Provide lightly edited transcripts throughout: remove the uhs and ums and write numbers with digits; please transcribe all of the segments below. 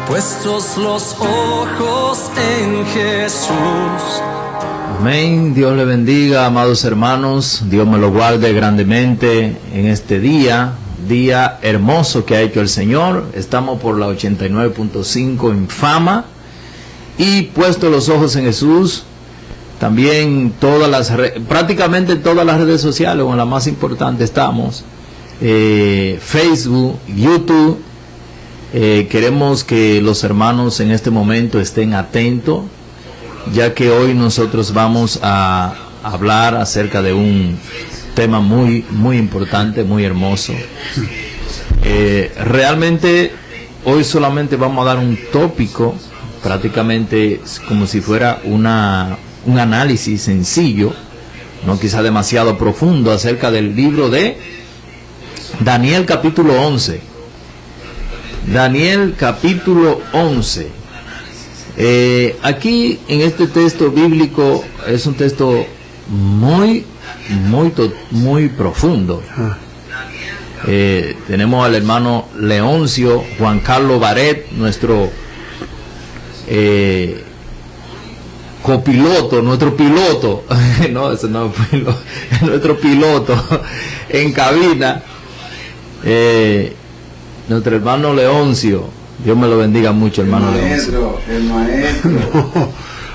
puestos los ojos en Jesús. Amén. Dios le bendiga, amados hermanos. Dios me lo guarde grandemente en este día hermoso que ha hecho el Señor. Estamos por la 89.5 en Fama y puesto los ojos en Jesús. También prácticamente todas las redes sociales, o en la más importante estamos, Facebook, YouTube. Queremos que los hermanos en este momento estén atentos, ya que hoy nosotros vamos a hablar acerca de un tema muy importante, muy hermoso. Realmente hoy solamente vamos a dar un tópico, prácticamente como si fuera un análisis sencillo, no quizá demasiado profundo, acerca del libro de Daniel capítulo 11. Daniel capítulo 11. Aquí en este texto bíblico es un texto muy profundo. Tenemos al hermano Leoncio Juan Carlos Baret, nuestro copiloto, nuestro piloto, no, ese no es piloto, nuestro piloto en cabina, nuestro hermano Leoncio. Dios me lo bendiga mucho, hermano Leoncio. El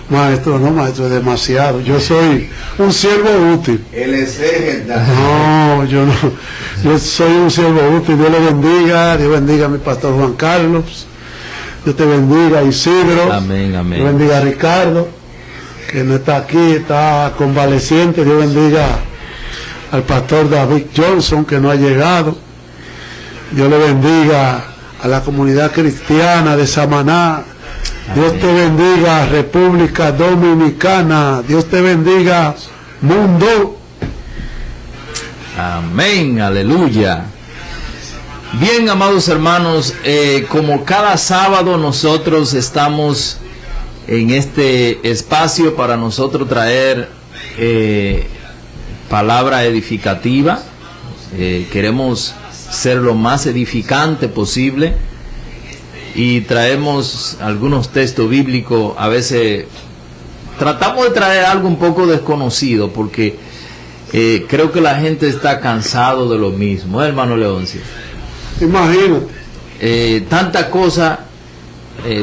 maestro. Maestro es demasiado. Yo soy un siervo útil. Él es No, yo no. Yo soy un siervo útil. Dios le bendiga. Dios bendiga a mi pastor Juan Carlos. Dios te bendiga, Isidro. Amén, amén. Dios bendiga a Ricardo, que no está aquí, está convaleciente. Dios bendiga al pastor David Johnson, que no ha llegado. Dios le bendiga a la comunidad cristiana de Samaná. Dios te bendiga, República Dominicana. Dios te bendiga, mundo. Amén, aleluya. Bien, amados hermanos, como cada sábado nosotros estamos en este espacio para nosotros traer palabra edificativa. Queremos ser lo más edificante posible y traemos algunos textos bíblicos. A veces tratamos de traer algo un poco desconocido porque creo que la gente está cansado de lo mismo, hermano Leoncio. Imagínate. Tanta cosa,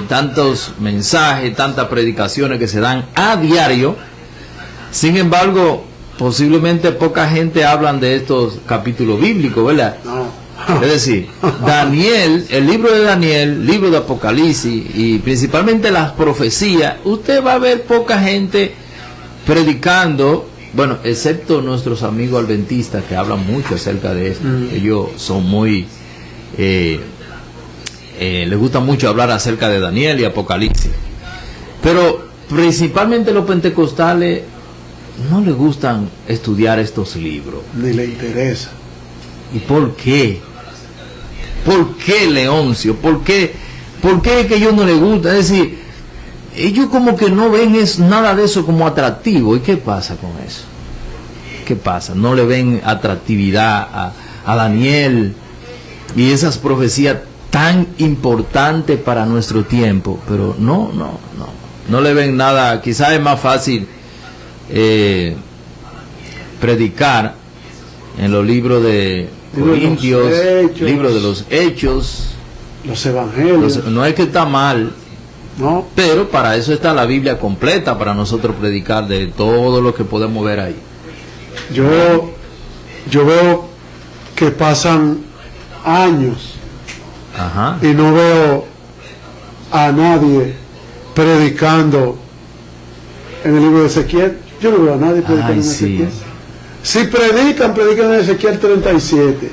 tantos mensajes, tantas predicaciones que se dan a diario. Sin embargo, posiblemente poca gente hablan de estos capítulos bíblicos, ¿verdad? No. Es decir, Daniel, el libro de Daniel, libro de Apocalipsis y principalmente las profecías, usted va a ver poca gente predicando, bueno, excepto nuestros amigos adventistas que hablan mucho acerca de esto. Ellos son muy, les gusta mucho hablar acerca de Daniel y Apocalipsis. Pero principalmente los pentecostales no les gustan estudiar estos libros. Ni le interesa. ¿Y por qué? ¿Por qué, Leoncio? ¿Por qué es que a ellos no les gusta? Es decir, ellos como que no ven nada de eso como atractivo. ¿Y qué pasa con eso? ¿Qué pasa? No le ven atractividad a Daniel y esas profecías tan importantes para nuestro tiempo. Pero no le ven nada. Quizás es más fácil predicar en los libros de Corintios, libros de los Hechos, los Evangelios. No es que está mal, no, pero para eso está la Biblia completa, para nosotros predicar de todo lo que podemos ver ahí. Yo veo que pasan años. Ajá. Y no veo a nadie predicando en el libro de Ezequiel. Yo no veo a nadie predicando en Ezequiel. Si predican en Ezequiel 37.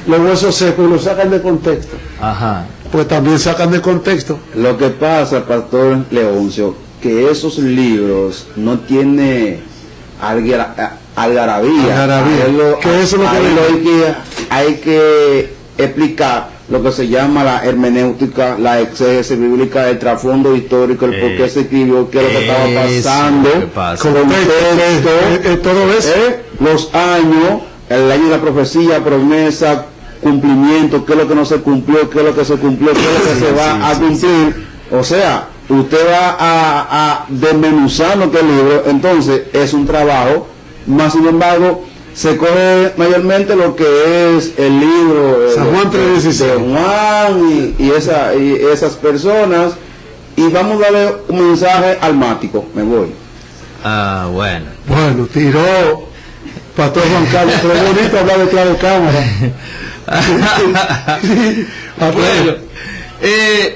Los huesos secos los sacan de contexto. Ajá. Pues también sacan de contexto. Lo que pasa, pastor Leoncio, que esos libros no tiene algarabía. Que eso es lo que hay que explicar lo que se llama la hermenéutica, la exégesis bíblica, el trasfondo histórico, el por qué se escribió, qué es lo que estaba pasando, todo eso, los años, el año de la profecía, promesa, cumplimiento, qué es lo que no se cumplió, qué es lo que se cumplió, qué es lo que se va a cumplir. O sea, usted va a desmenuzar lo que es el libro, entonces es un trabajo, más sin embargo, se coge mayormente lo que es el libro San Juan 3:16 de Juan y esas personas, y vamos a darle un mensaje almático. Me voy. Ah, bueno. Bueno, tiró Pastor Juan Carlos, pero es bonito hablar detrás de cámara. Bueno,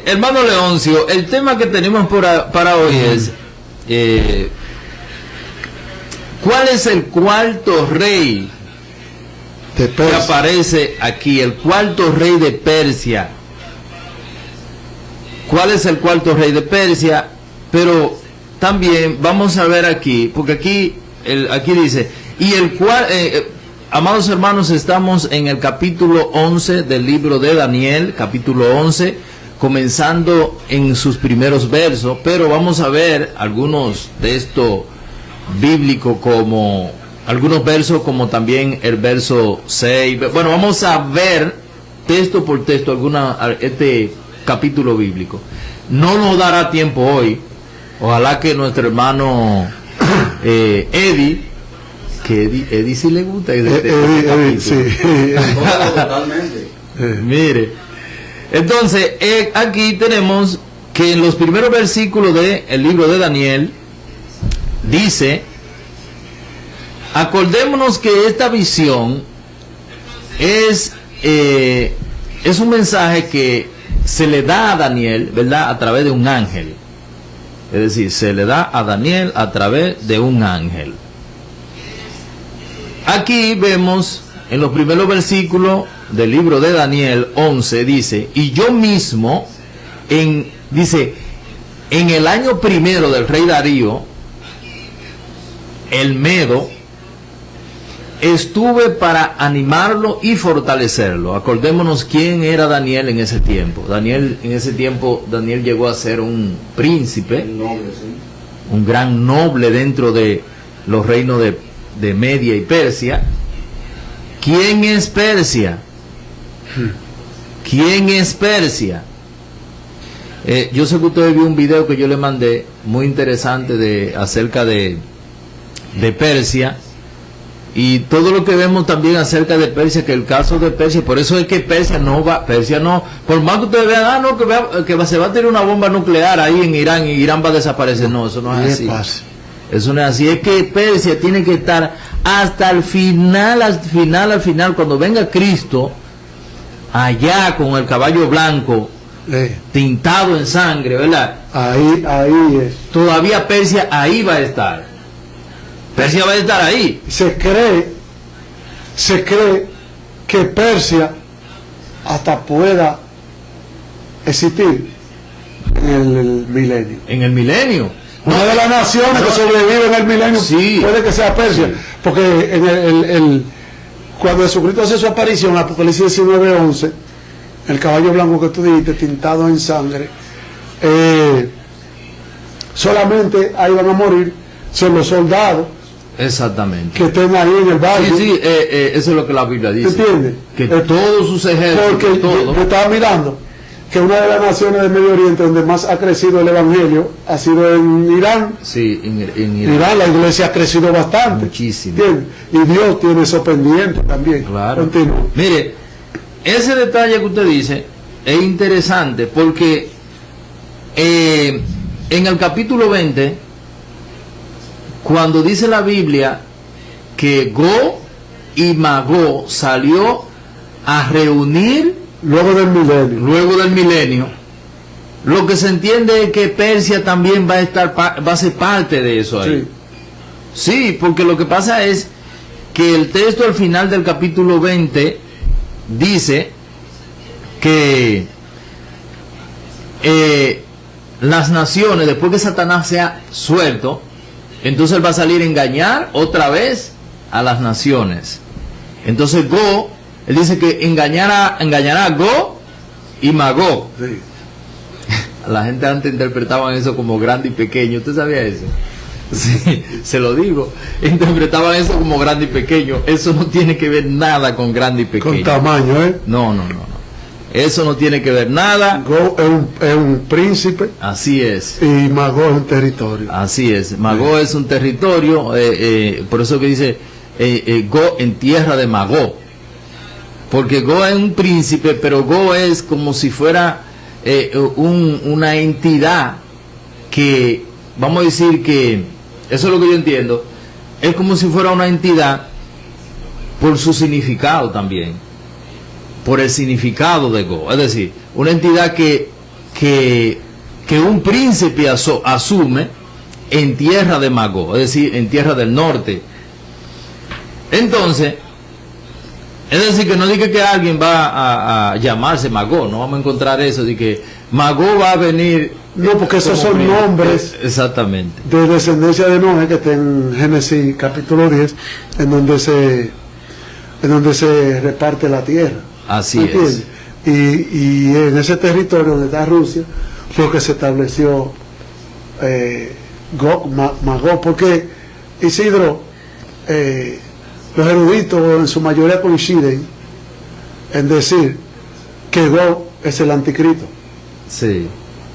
hermano Leoncio, el tema que tenemos para hoy es ¿cuál es el cuarto rey De que Persia. aparece aquí? El cuarto rey de Persia. ¿Cuál es el cuarto rey de Persia? Pero también vamos a ver aquí, porque aquí dice, y el cual, amados hermanos, estamos en el capítulo 11 del libro de Daniel, capítulo 11, comenzando en sus primeros versos, pero vamos a ver algunos textos bíblicos, como algunos versos, como también el verso 6. Bueno, vamos a ver texto por texto este capítulo bíblico. No nos dará tiempo hoy. Ojalá que nuestro hermano Eddie, que Eddie sí le gusta Eddie, sí. Totalmente. Mire, entonces aquí tenemos que en los primeros versículos del libro de Daniel dice: acordémonos que esta visión es un mensaje que se le da a Daniel, ¿verdad?, a través de un ángel. Es decir, se le da a Daniel a través de un ángel. Aquí vemos en los primeros versículos del libro de Daniel 11, dice: y yo mismo, dice, en el año primero del rey Darío, el Medo, estuve para animarlo y fortalecerlo. Acordémonos quién era Daniel en ese tiempo. Daniel llegó a ser un príncipe, un gran noble dentro de los reinos de Media y Persia. ¿Quién es Persia? ¿Quién es Persia? Yo sé que usted vio un video que yo le mandé muy interesante acerca de Persia. Y todo lo que vemos también acerca de Persia, que el caso de Persia, por eso es que Persia no, por más que ustedes vean, que se va a tirar una bomba nuclear ahí en Irán y Irán va a desaparecer. No, eso no es así. Eso no es así. Es que Persia tiene que estar hasta el final, cuando venga Cristo, allá con el caballo blanco, tintado en sangre, ¿verdad? Ahí es. Todavía Persia ahí va a estar. Persia va a estar ahí. Se cree que Persia hasta pueda existir en el milenio. En el milenio. Una de las naciones que sobrevive en el milenio, sí, puede que sea Persia. Porque cuando Jesucristo hace su aparición, en Apocalipsis 19:11, el caballo blanco que tú dijiste, tintado en sangre, solamente ahí van a morir son los soldados. Exactamente. Que estén ahí en el valle. Sí, eso es lo que la Biblia dice. ¿Entiendes? Que todos sus ejércitos. Porque yo estaba mirando que una de las naciones del Medio Oriente donde más ha crecido el Evangelio ha sido en Irán. Sí, en Irán la iglesia ha crecido bastante. Muchísimo. ¿Entiendes? Y Dios tiene eso pendiente también. Claro. Continúa. Mire, ese detalle que usted dice es interesante porque en el capítulo 20, cuando dice la Biblia que Go y Magó salió a reunir luego del milenio, lo que se entiende es que Persia también va a ser parte de eso ahí. Sí, porque lo que pasa es que el texto al final del capítulo 20 dice que las naciones, después que Satanás sea suelto, entonces él va a salir a engañar otra vez a las naciones. Entonces Go, él dice que engañará a Go y Magog. Sí. La gente antes interpretaban eso como grande y pequeño. ¿Usted sabía eso? Sí, se lo digo. Interpretaban eso como grande y pequeño. Eso no tiene que ver nada con grande y pequeño. Con tamaño, ¿eh? No. Eso no tiene que ver nada. Go es un príncipe. Así es. Y Magog es un territorio. Así es. Magog es un territorio. Por eso que dice Go en tierra de Magog. Porque Go es un príncipe, pero Go es como si fuera una entidad que, vamos a decir que, eso es lo que yo entiendo, es como si fuera una entidad por su significado también, por el significado de Go, es decir, una entidad que un príncipe asume en tierra de Magog, es decir, en tierra del norte. Entonces, es decir, que no diga que alguien va a llamarse Magog, no vamos a encontrar eso, de que Magog va a venir. No, porque esos son nombres exactamente de descendencia de Noé, que está en Génesis capítulo 10, en donde se reparte la tierra. Así es. Y en ese territorio donde está Rusia fue que se estableció Magog, porque Isidro, los eruditos en su mayoría coinciden en decir que Gog es el anticristo. Sí.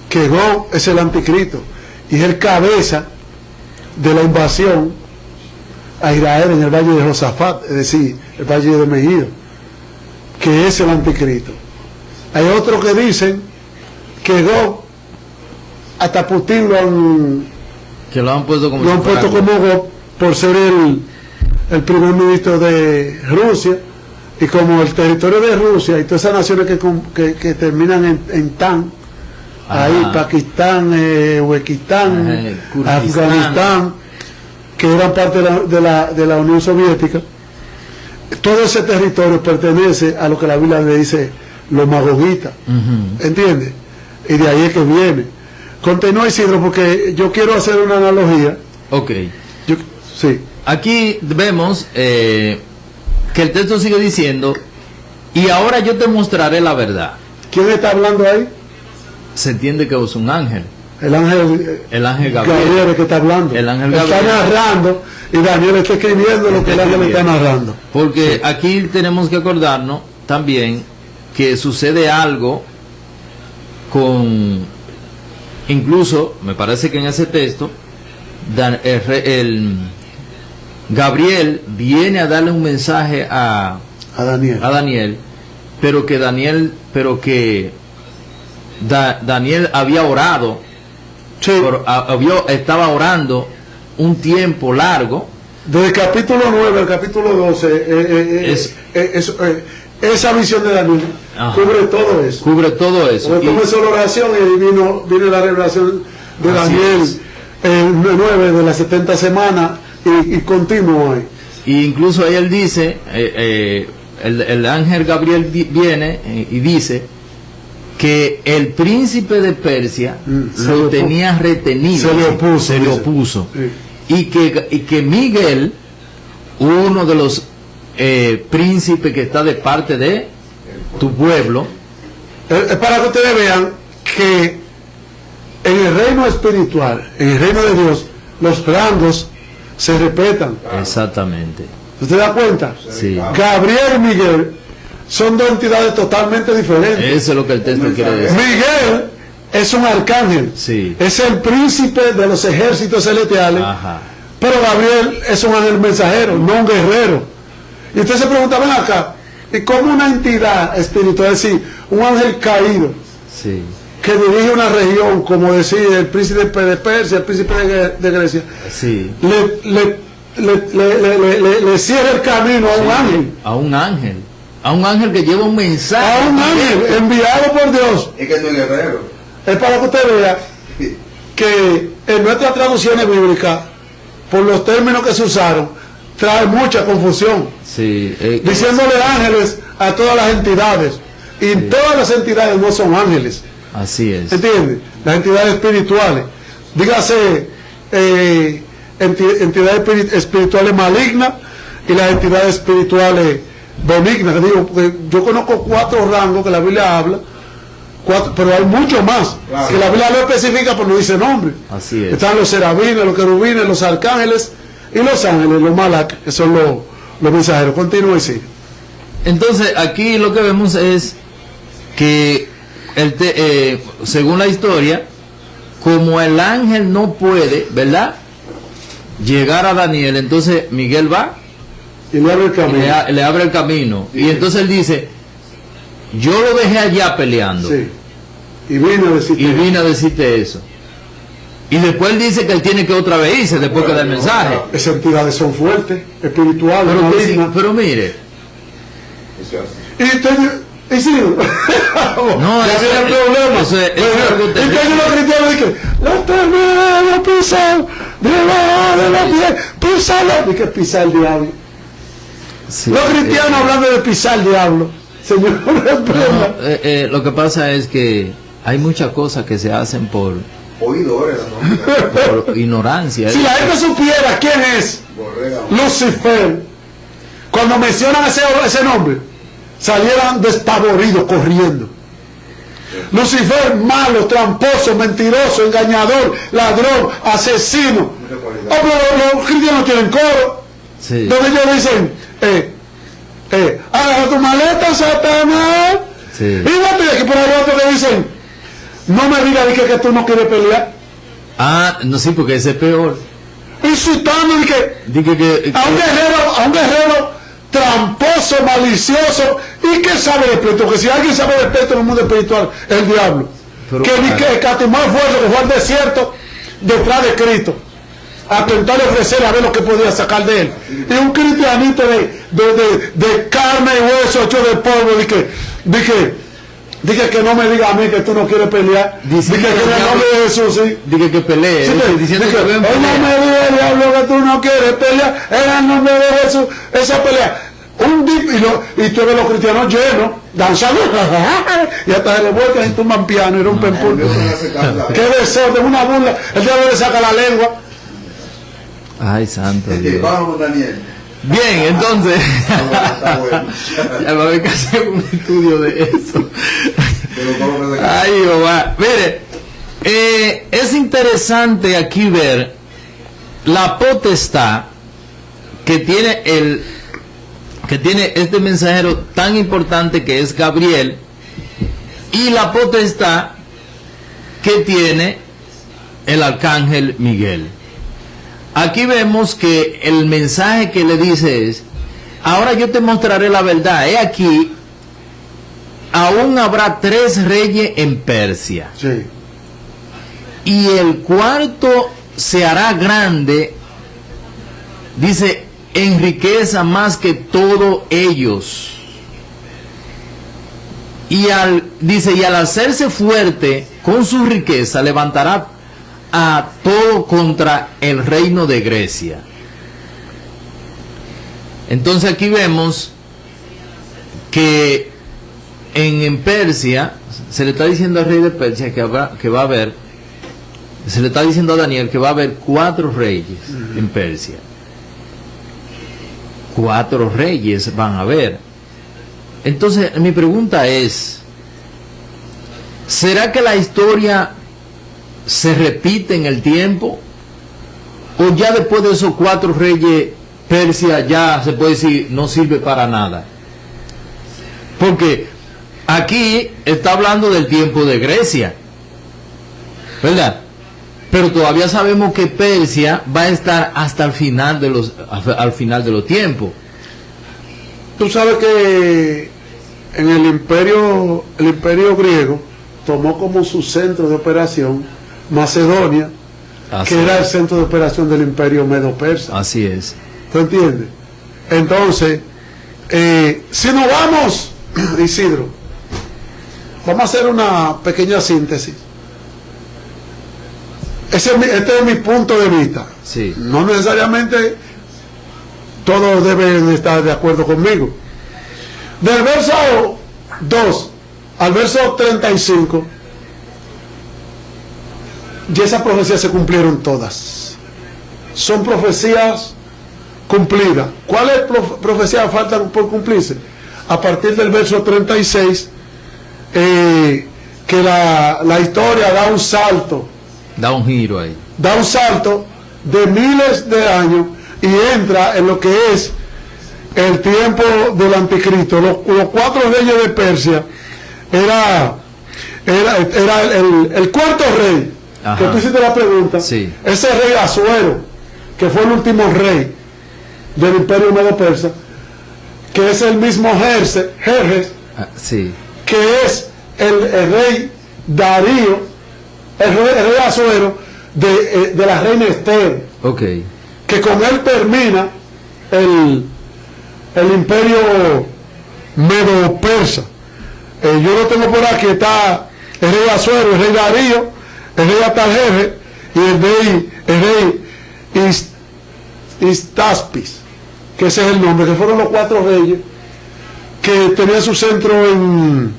Que Gog es el anticristo y es el cabeza de la invasión a Israel en el valle de Josafat, es decir, el valle de Megiddo, que es el anticristo. Hay otros que dicen que Gog, hasta Putin lo han puesto como Gog por ser el primer ministro de Rusia, y como el territorio de Rusia y todas esas naciones que terminan en Tan, ahí Pakistán, Uzbekistán, Afganistán, que eran parte de la Unión Soviética, todo ese territorio pertenece a lo que la Biblia le dice los magogitas, ¿entiendes? Y de ahí es que viene. Continúa, Isidro, porque yo quiero hacer una analogía. Ok. Sí. Aquí vemos que el texto sigue diciendo, y ahora yo te mostraré la verdad. ¿Quién está hablando ahí? Se entiende que es un ángel. El ángel Gabriel que está hablando. El ángel Gabriel está narrando y Daniel está escribiendo lo que el ángel está narrando. Porque sí, aquí tenemos que acordarnos también que sucede algo con, incluso me parece que en ese texto Gabriel viene a darle un mensaje a Daniel, pero que Daniel había orado, sí, estaba orando un tiempo largo. Desde el capítulo 9 al capítulo 12, esa visión de Daniel cubre todo eso. Cubre todo eso. Cuando comenzó la oración y vino la revelación de Daniel, el 9 de las 70 semanas y continuo ahí. Y incluso ahí él dice, el ángel Gabriel viene y dice que el príncipe de Persia lo tenía retenido, se le opuso. Sí. Y que Miguel, uno de los príncipes que está de parte de tu pueblo, es para que ustedes vean que en el reino espiritual, en el reino de Dios, los rangos se respetan. Exactamente. ¿Usted da cuenta? Sí. Gabriel y Miguel son dos entidades totalmente diferentes. Eso es lo que el texto quiere decir. Miguel es un arcángel, sí, es el príncipe de los ejércitos celestiales. Ajá. Pero Gabriel es un ángel mensajero, no un guerrero. Y usted se pregunta, ven acá, ¿y cómo una entidad espiritual, es decir, un ángel caído, sí, que dirige una región, como decir el príncipe de Persia, el príncipe de Grecia, sí, le cierra el camino a un ángel? A un ángel que lleva un mensaje. A un ángel enviado por Dios. Es que no es guerrero. Es para que usted vea que en nuestras traducciones bíblicas, por los términos que se usaron, trae mucha confusión. Sí, diciéndole ángeles a todas las entidades. Y sí, todas las entidades no son ángeles. Así es. ¿Entiendes? Las entidades espirituales. Dígase entidades espirituales malignas y las entidades espirituales benignas. Digo, yo conozco 4 rangos que la Biblia habla pero hay mucho más, Claro. que la Biblia lo especifica, pero no dice nombre. Así es. Están los serafines, los querubines, los arcángeles y los ángeles, los malak, que son los mensajeros. Continúe, sí. Entonces, aquí lo que vemos es que, según la historia, como el ángel no puede, ¿verdad?, llegar a Daniel, entonces Miguel va Y le abre el y camino. le abre el camino. Y entonces él dice, yo lo dejé allá peleando. Sí. Y vine a decirte. Y vine a decirte eso. Y después él dice que él tiene que otra vez irse después que da el mensaje. Esas entidades son fuertes, espirituales, Pero, malignas. pero mire, Y entonces, y sí, No, ya eso viene el es- problema. eso es algo Entonces terrible. los cristianos dicen, la tenemos pisado debajo de la piel, písalo. ¿Y qué es pisar el diablo? sí, Los cristianos hablando de pisar el diablo. Señor, reprenda. lo que pasa es que hay muchas cosas que se hacen por Oidores, por ignorancia. Si la gente supiera quién es Lucifer, cuando mencionan ese nombre, salieran despavoridos corriendo. Lucifer, malo, tramposo, mentiroso, engañador, ladrón, asesino. Oh, pero los cristianos tienen coro, Sí. donde ellos dicen, agarra tu maleta, Satanás. Sí. Y no aquí por ahí otros que dicen, no me digas que tú no quieres pelear. Ah, no, sí, porque ese es peor. Insultando y que Dije que a un guerrero tramposo, malicioso y que sabe de espíritu, que si alguien sabe de espíritu en el mundo espiritual, el diablo, Pero, que ni que escatimó esfuerzo, que fue al desierto detrás de Cristo a tentarle ofrecer a ver lo que podía sacar de él, y un cristianito de carne y hueso hecho de polvo, dije que no me diga a mí que tú no quieres pelear, Dice dije que que en el el nombre de Jesús, sí. dije que pelee, Sí, diciendo dije, que ven no me diga, diablo, que tú no quieres pelear en el nombre de Jesús, esa pelea. Y tú ves los cristianos llenos, danzando, y hasta se revuelcan y tumban piano y rompen pulpo. Qué deseo, de una burla, el diablo le saca la lengua. Ay, santo Dios. Vamos, Daniel. Bien, entonces Está bueno. ya va a haber que hacer un estudio de eso. Pero todo lo que se- Ay, Jehová. Mire, es interesante aquí ver la potestad que tiene este mensajero tan importante que es Gabriel, y la potestad que tiene el arcángel Miguel. Aquí vemos que el mensaje que le dice es: ahora yo te mostraré la verdad. He aquí, aún habrá 3 reyes en Persia, Sí. y el cuarto se hará grande, dice, en riqueza más que todos ellos. Y al hacerse fuerte con su riqueza, levantará a todo contra el reino de Grecia. Entonces aquí vemos que en Persia se le está diciendo al rey de Persia que va a haber, se le está diciendo a Daniel que va a haber 4 reyes en Persia. 4 reyes van a haber. Entonces mi pregunta es: ¿será que la historia se repite en el tiempo? ¿O ya después de esos 4 reyes, Persia ya se puede decir no sirve para nada? Porque aquí está hablando del tiempo de Grecia, ¿verdad? Pero todavía sabemos que Persia va a estar hasta el final de los tiempos. Tú sabes que en el imperio griego tomó como su centro de operación Macedonia, Así que era el es. centro de operación del imperio medo-persa. Así es. ¿Tú entiendes? Entonces, si nos vamos, Isidro, vamos a hacer una pequeña síntesis. Este es mi punto de vista. Sí. No necesariamente todos deben estar de acuerdo conmigo. Del verso 2 al verso 35, ya esas profecías se cumplieron todas. Son profecías cumplidas. ¿Cuáles profecías faltan por cumplirse? A partir del verso 36, que que la historia da un salto, Da un giro ahí. da un salto de miles de años y entra en lo que es el tiempo del anticristo. Los 4 reyes de Persia era el cuarto rey. Ajá. Que tú hiciste la pregunta. Sí. Ese rey Asuero, que fue el último rey del imperio medo-persa, que es el mismo Jerjes, Sí. que es el rey Darío, el rey Asuero de la reina Esther, Ok. que con él termina el imperio medo-persa. Yo lo tengo por aquí, está el rey Asuero, el rey Darío, el rey Atarjeje y el rey Istaspis, que ese es el nombre, que fueron los 4 reyes que tenían su centro en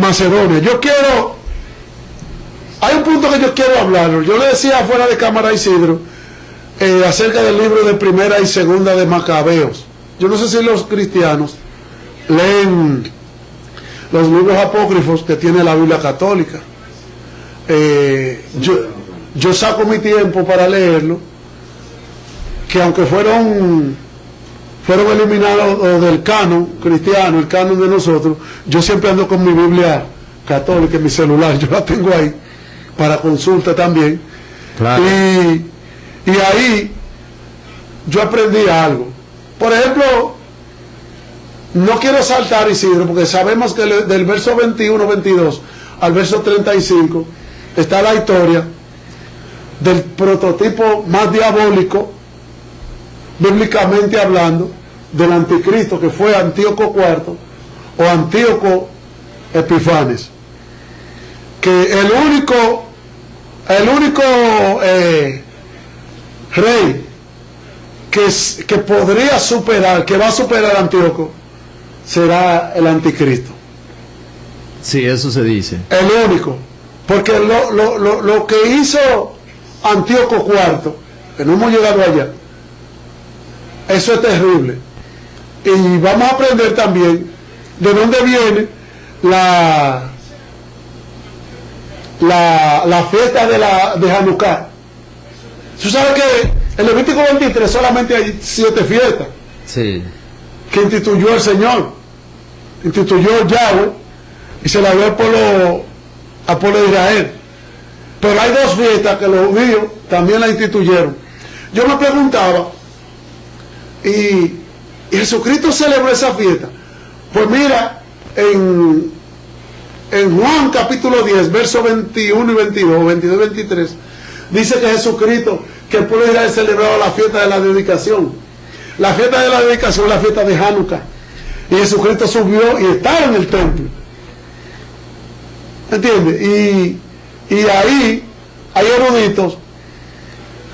Macedonia. Hay un punto que yo quiero hablar. Yo le decía fuera de cámara a Isidro acerca del libro de Primera y Segunda de Macabeos. Yo no sé si los cristianos leen los libros apócrifos que tiene la Biblia católica. Yo saco mi tiempo para leerlo, que aunque fueron eliminados del canon cristiano, el canon de nosotros, yo siempre ando con mi Biblia católica en mi celular, yo la tengo ahí para consulta también. Claro. Y ahí yo aprendí algo. Por ejemplo, no quiero saltar, Isidro, porque sabemos que del verso 21-22 al verso 35 está la historia del prototipo más diabólico, bíblicamente hablando, del anticristo, que fue Antíoco IV o Antíoco Epifanes, que el único rey que podría superar, que va a superar a Antíoco, será el anticristo. Sí, eso se dice. El único, porque lo que hizo Antíoco IV, que no hemos llegado allá, eso es terrible. Y vamos a aprender también de dónde viene la fiesta de Hanukkah. Tú sabes que en Levítico 23 solamente hay 7 fiestas Sí. que instituyó el Señor, instituyó Yahweh y se la dio al pueblo de Israel. Pero hay 2 fiestas que los judíos también la instituyeron. Yo me preguntaba, ¿y Jesucristo celebró esa fiesta? Pues mira, en Juan capítulo 10, versos 21 y 22, 22 y 23, dice que Jesucristo, que el pueblo de Israel celebraba la fiesta de la dedicación. La fiesta de la dedicación es la fiesta de Hanukkah. Y Jesucristo subió y estaba en el templo. ¿Entiendes? Y ahí hay eruditos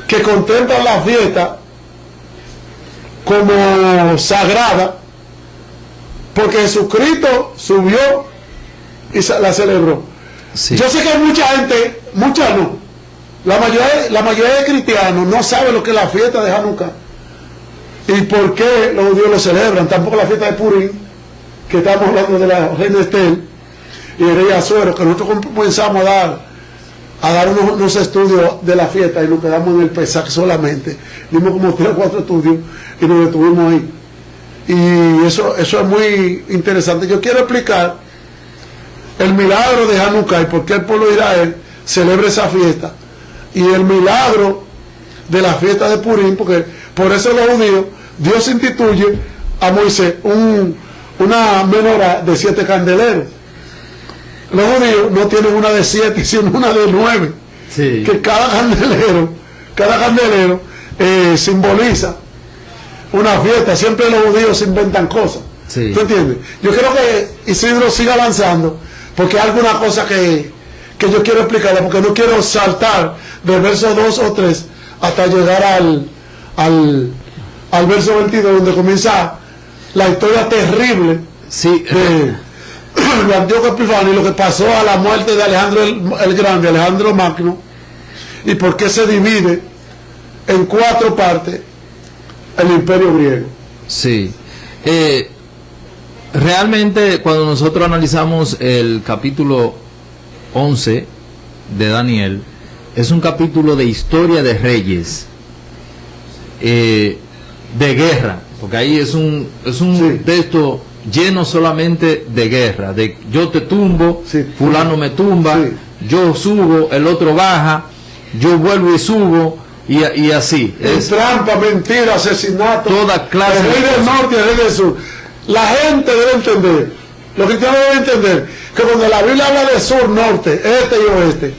que contemplan la fiesta como sagrada, porque Jesucristo subió y la celebró. Sí. Yo sé que hay mucha gente, mucha no, la mayoría de cristianos no sabe lo que es la fiesta de Hanukkah y por qué los judíos lo celebran. Tampoco la fiesta de Purim, que estamos hablando de la reina Esther y el rey Asuero, que nosotros comenzamos a dar unos estudios de la fiesta y nos quedamos en el Pesach solamente. Dimos como 3 o 4 estudios y nos detuvimos ahí. Y eso es muy interesante. Yo quiero explicar el milagro de Hanukkah y por qué el pueblo de Israel celebra esa fiesta, y el milagro de la fiesta de Purim, porque por eso los judíos, Dios instituye a Moisés una menorá de 7 candeleros. Los judíos no tienen una de 7, sino una de 9. Sí. Que cada candelero simboliza una fiesta. Siempre los judíos inventan cosas. Sí. ¿Tú entiendes? Yo quiero que Isidro siga avanzando, porque hay alguna cosa que yo quiero explicarle, porque no quiero saltar del verso 2 o 3 hasta llegar al verso 22, donde comienza la historia terrible Sí. de Antíoco Epifanes, lo que pasó a la muerte de Alejandro el Grande, Alejandro Magno, y por qué se divide en 4 partes el imperio griego. Sí. Realmente cuando nosotros analizamos el capítulo 11 de Daniel es un capítulo de historia de reyes, de guerra, porque ahí es un Sí. texto lleno solamente de guerra, de yo te tumbo, Sí. fulano me tumba, Sí. yo subo, el otro baja, yo vuelvo y subo, y así. Es Trampa, mentira, asesinato. toda clase El rey de del cosas. norte y el rey del sur. La gente debe entender, los cristianos deben entender, que cuando la Biblia habla de sur, norte, este y oeste,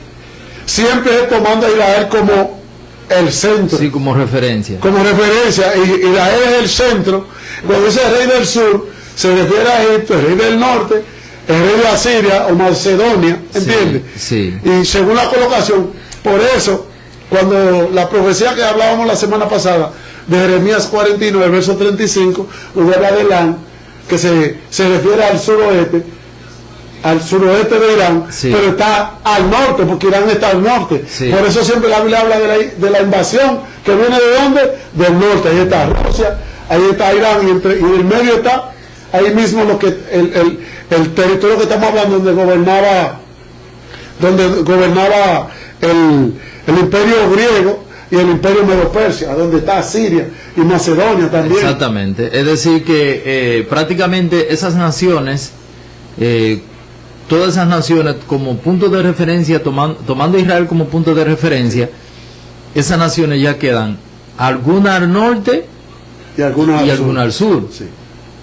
siempre es tomando a Israel como el centro, Sí, como referencia. como referencia, y Israel es el centro. Cuando dice el rey del sur, se refiere a Egipto, el rey del norte, el rey de Asiria o Macedonia, ¿entiendes? Sí. Y según la colocación, por eso, cuando la profecía que hablábamos la semana pasada, de Jeremías 49, verso 35, donde habla de Elán, que se refiere al suroeste de Irán, Sí. pero está al norte, porque Irán está al norte. Sí. Por eso siempre la Biblia habla de la invasión, que viene de dónde? Del norte. Ahí está Rusia, ahí está Irán, y en el medio está ahí mismo lo que el territorio que estamos hablando, donde gobernaba el imperio griego y el imperio medo-persia, donde está Siria y Macedonia también. Exactamente. Es decir que prácticamente esas naciones, todas esas naciones como punto de referencia, tomando Israel como punto de referencia, esas naciones ya quedan algunas al norte Y algunas y al sur. algunas al sur. Sí.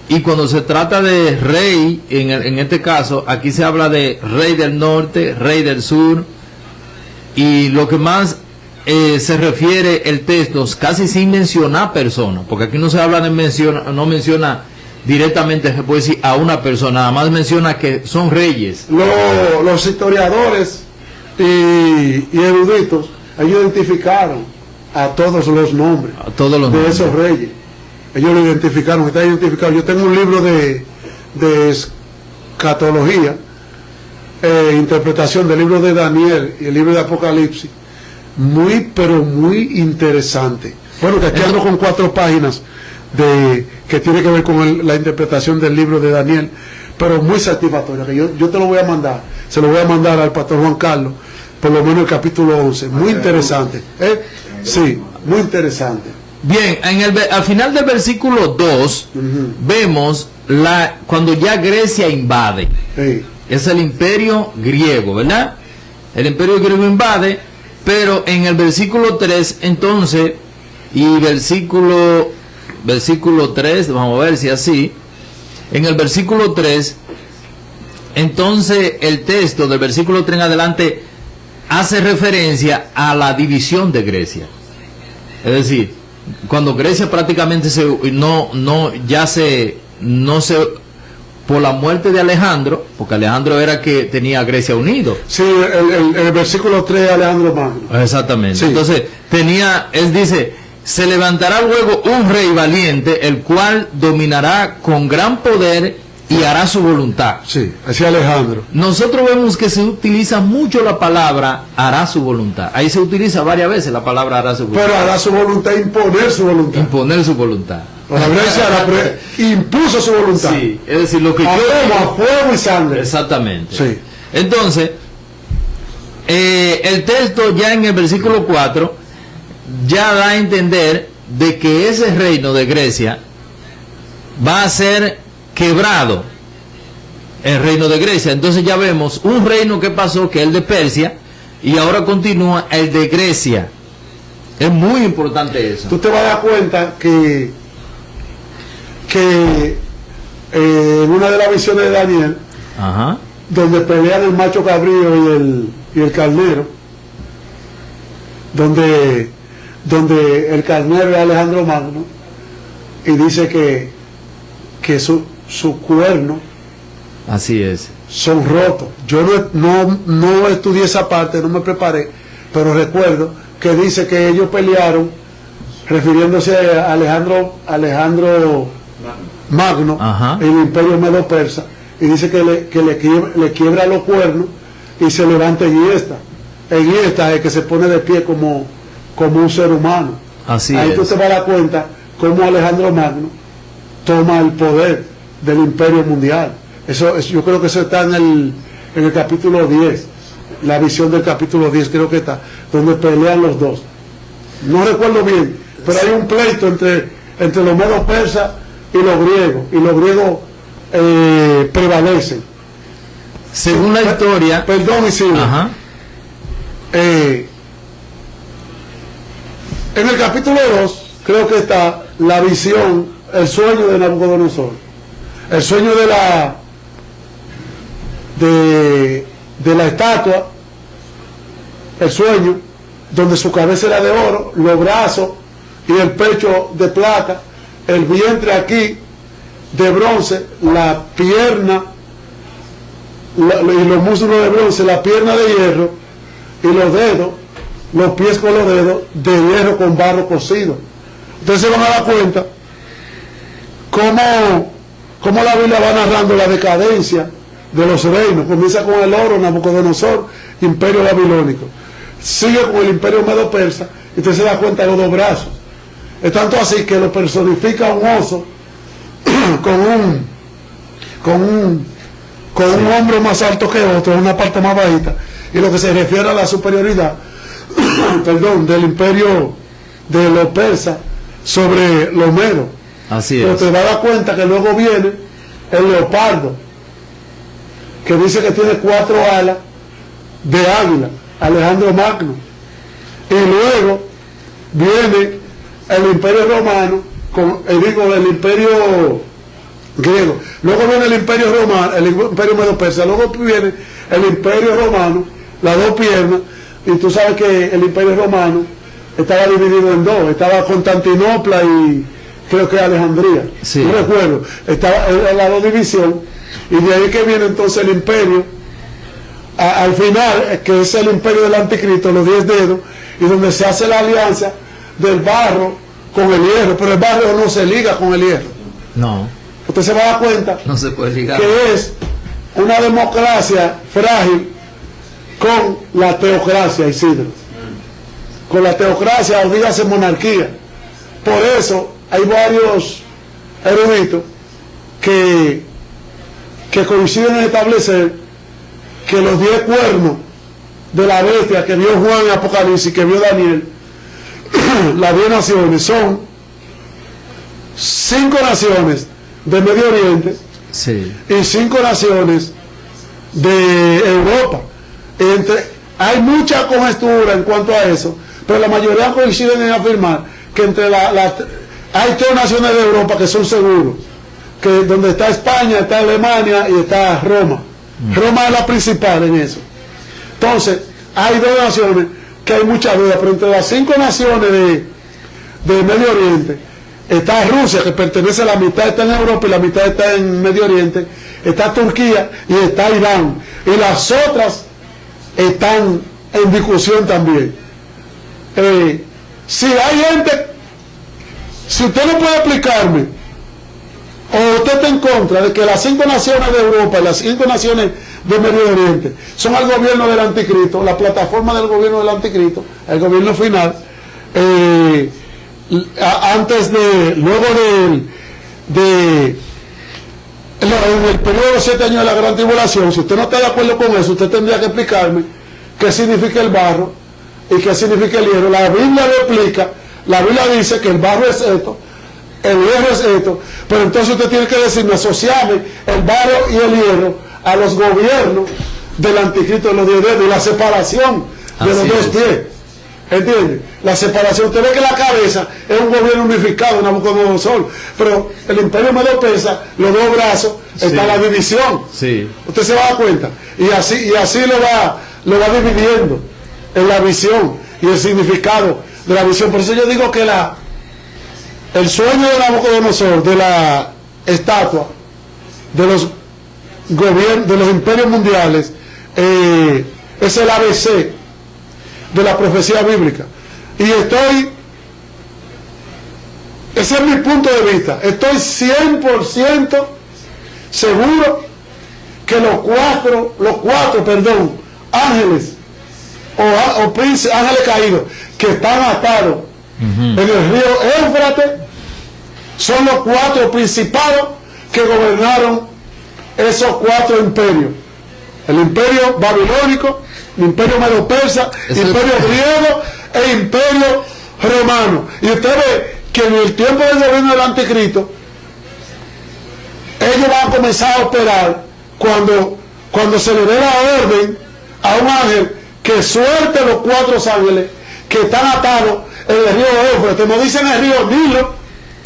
Y cuando se trata de rey, en este caso, aquí se habla de rey del norte, rey del sur, y lo que más se refiere el texto, casi sin mencionar persona, porque aquí no se habla de no menciona directamente, se puede decir, a una persona, nada más menciona que son reyes. Los historiadores y eruditos, ellos identificaron a todos los nombres A todos los de nombres. esos reyes. Ellos lo identificaron, está identificado. Yo tengo un libro de escatología, interpretación del libro de Daniel y el libro de Apocalipsis, pero muy interesante. Bueno, que aquí ando con 4 páginas que tiene que ver con la interpretación del libro de Daniel, pero muy satisfactoria, que yo te lo voy a mandar, se lo voy a mandar al pastor Juan Carlos, por lo menos el capítulo 11, muy interesante. Sí, muy interesante. Bien, al final del versículo 2 vemos cuando ya Grecia invade. Sí. Es el imperio griego, ¿verdad? El imperio griego invade, pero en el versículo 3, entonces, y versículo 3, vamos a ver si así, en el versículo 3, entonces el texto del versículo 3 en adelante hace referencia a la división de Grecia. Es decir, cuando Grecia prácticamente por la muerte de Alejandro, porque Alejandro era que tenía a Grecia unido. Sí, el versículo 3 de Alejandro Magno. Exactamente. Sí. Entonces, él dice, se levantará luego un rey valiente, el cual dominará con gran poder y hará su voluntad. Sí, así Alejandro. Nosotros vemos que se utiliza mucho la palabra hará su voluntad. Ahí se utiliza varias veces la palabra hará su voluntad. Pero hará su voluntad, imponer su voluntad. Imponer su voluntad. La Grecia impuso su voluntad. Sí, es decir, lo que A yo fuego y sangre. exactamente. Sí. Entonces, el texto ya en el versículo 4 ya da a entender de que ese reino de Grecia va a ser quebrado, el reino de Grecia. Entonces ya vemos un reino que pasó, que es el de Persia, y ahora continúa el de Grecia. Es muy importante eso. Tú te vas a dar cuenta que en una de las visiones de Daniel, Ajá. donde pelean el macho cabrío y el carnero, donde el carnero es Alejandro Magno, y dice que su cuerno Así es. son rotos. Yo no estudié esa parte, no me preparé, pero recuerdo que dice que ellos pelearon refiriéndose a Alejandro Magno, Ajá. el imperio medo-persa, y dice que le quiebra los cuernos y se levanta en Hiesta. En Hiesta es que se pone de pie como un ser humano. Así Ahí es. tú te vas a dar cuenta cómo Alejandro Magno toma el poder del imperio mundial. Yo creo que eso está en el capítulo 10 la visión del capítulo 10 creo que está, donde pelean los dos. No recuerdo bien, pero hay un pleito entre los medos persas y los griegos prevalecen. Según la historia... Perdón, Isidro. Ajá. En el capítulo 2 creo que está la visión, el sueño de Nabucodonosor, el sueño de la estatua, el sueño donde su cabeza era de oro, los brazos y el pecho de plata, el vientre aquí de bronce, la pierna y los músculos de bronce, la pierna de hierro y los dedos, los pies con los dedos de hierro con barro cocido. Ustedes se van a dar cuenta cómo la Biblia va narrando la decadencia de los reinos. Comienza con el oro, Nabucodonosor, imperio babilónico, sigue con el imperio medo-persa, y usted se da cuenta de los dos brazos. Es tanto así que lo personifica un oso con un hombro más alto que otro, una parte más bajita, y lo que se refiere a la superioridad perdón, del imperio de los persas sobre los medos. Así Pero es. te das cuenta que luego viene el leopardo, que dice que tiene 4 alas de águila, Alejandro Magno, y luego viene el imperio romano, el imperio griego, luego viene el imperio romano, el imperio medo-persa, luego viene el imperio romano, las dos piernas, y tú sabes que el imperio romano estaba dividido en dos, estaba Constantinopla y creo que Alejandría, sí. No recuerdo, estaba en la dos división, y de ahí que viene entonces el imperio, al final, que es el imperio del anticristo, los 10 dedos, y donde se hace la alianza del barro con el hierro, pero el barro no se liga con el hierro. No, Usted se va a dar cuenta no se puede ligar. que es una democracia frágil con la teocracia, Isidro. Con la teocracia, o dígase monarquía. Por eso hay varios eruditos que coinciden en establecer que los 10 cuernos de la bestia que vio Juan en Apocalipsis, que vio Daniel, las 10 naciones son 5 naciones de Medio Oriente, Sí. y 5 naciones de Europa. Hay mucha conjetura en cuanto a eso, pero la mayoría coinciden en afirmar que entre hay 3 naciones de Europa que son seguros, que donde está España, está Alemania y está Roma. Roma es la principal en eso. Entonces, hay 2 naciones que hay mucha duda, pero entre las 5 naciones de Medio Oriente está Rusia, que pertenece a la mitad, está en Europa y la mitad está en Medio Oriente, está Turquía y está Irán, y las otras están en discusión también. Si hay gente, si usted no puede explicarme, o usted está en contra de que las 5 naciones de Europa y las 5 naciones de Medio Oriente son al gobierno del anticristo, la plataforma del gobierno del anticristo, el gobierno final, luego en el periodo de los 7 años de la gran tribulación, si usted no está de acuerdo con eso, usted tendría que explicarme qué significa el barro y qué significa el hierro. La Biblia lo explica, la Biblia dice que el barro es esto, el hierro es esto, pero entonces usted tiene que decirme, asociarme el barro y el hierro a los gobiernos del anticristo de los 10 dedos y la separación de los 2 pies. ¿Entiende? La separación. Usted ve que la cabeza es un gobierno unificado, Nabucodonosor, pero el imperio medo-persa, los 2 brazos, está la división. Sí. Usted se va a dar cuenta. Y así lo va dividiendo en la visión y el significado de la visión. Por eso yo digo que el sueño de Nabucodonosor, de la estatua, de los gobiernos, de los imperios mundiales, es el ABC de la profecía bíblica. Y ese es mi punto de vista, estoy 100% seguro que los cuatro ángeles o príncipes, ángeles caídos que están atados en el río Éufrates son los 4 principados que gobernaron esos 4 imperios: el imperio babilónico, imperio medo-persa, Eso imperio es... griego e imperio romano. Y usted ve que en el tiempo del gobierno del anticristo, ellos van a comenzar a operar cuando se le dé la orden a un ángel que suelte los 4 ángeles que están atados en el río Éufrates. No dicen el río Nilo,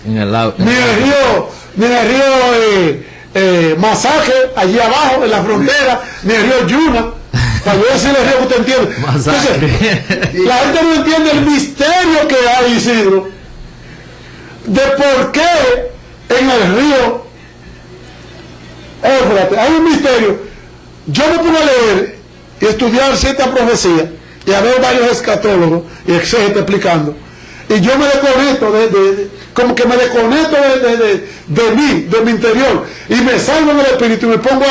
En el lado, ni en el río Masaje, allí abajo, en la frontera, ni el río Yuna, para yo decirle el río que usted entiende. Entonces, la gente no entiende el misterio que hay, Isidro, de por qué en el río Éufrates hay un misterio. Yo me pongo a leer y estudiar cierta profecía y a ver varios escatólogos y exégetas explicando, y yo me desconecto como que me desconecto de mí, de mi interior, y me salgo del espíritu y me pongo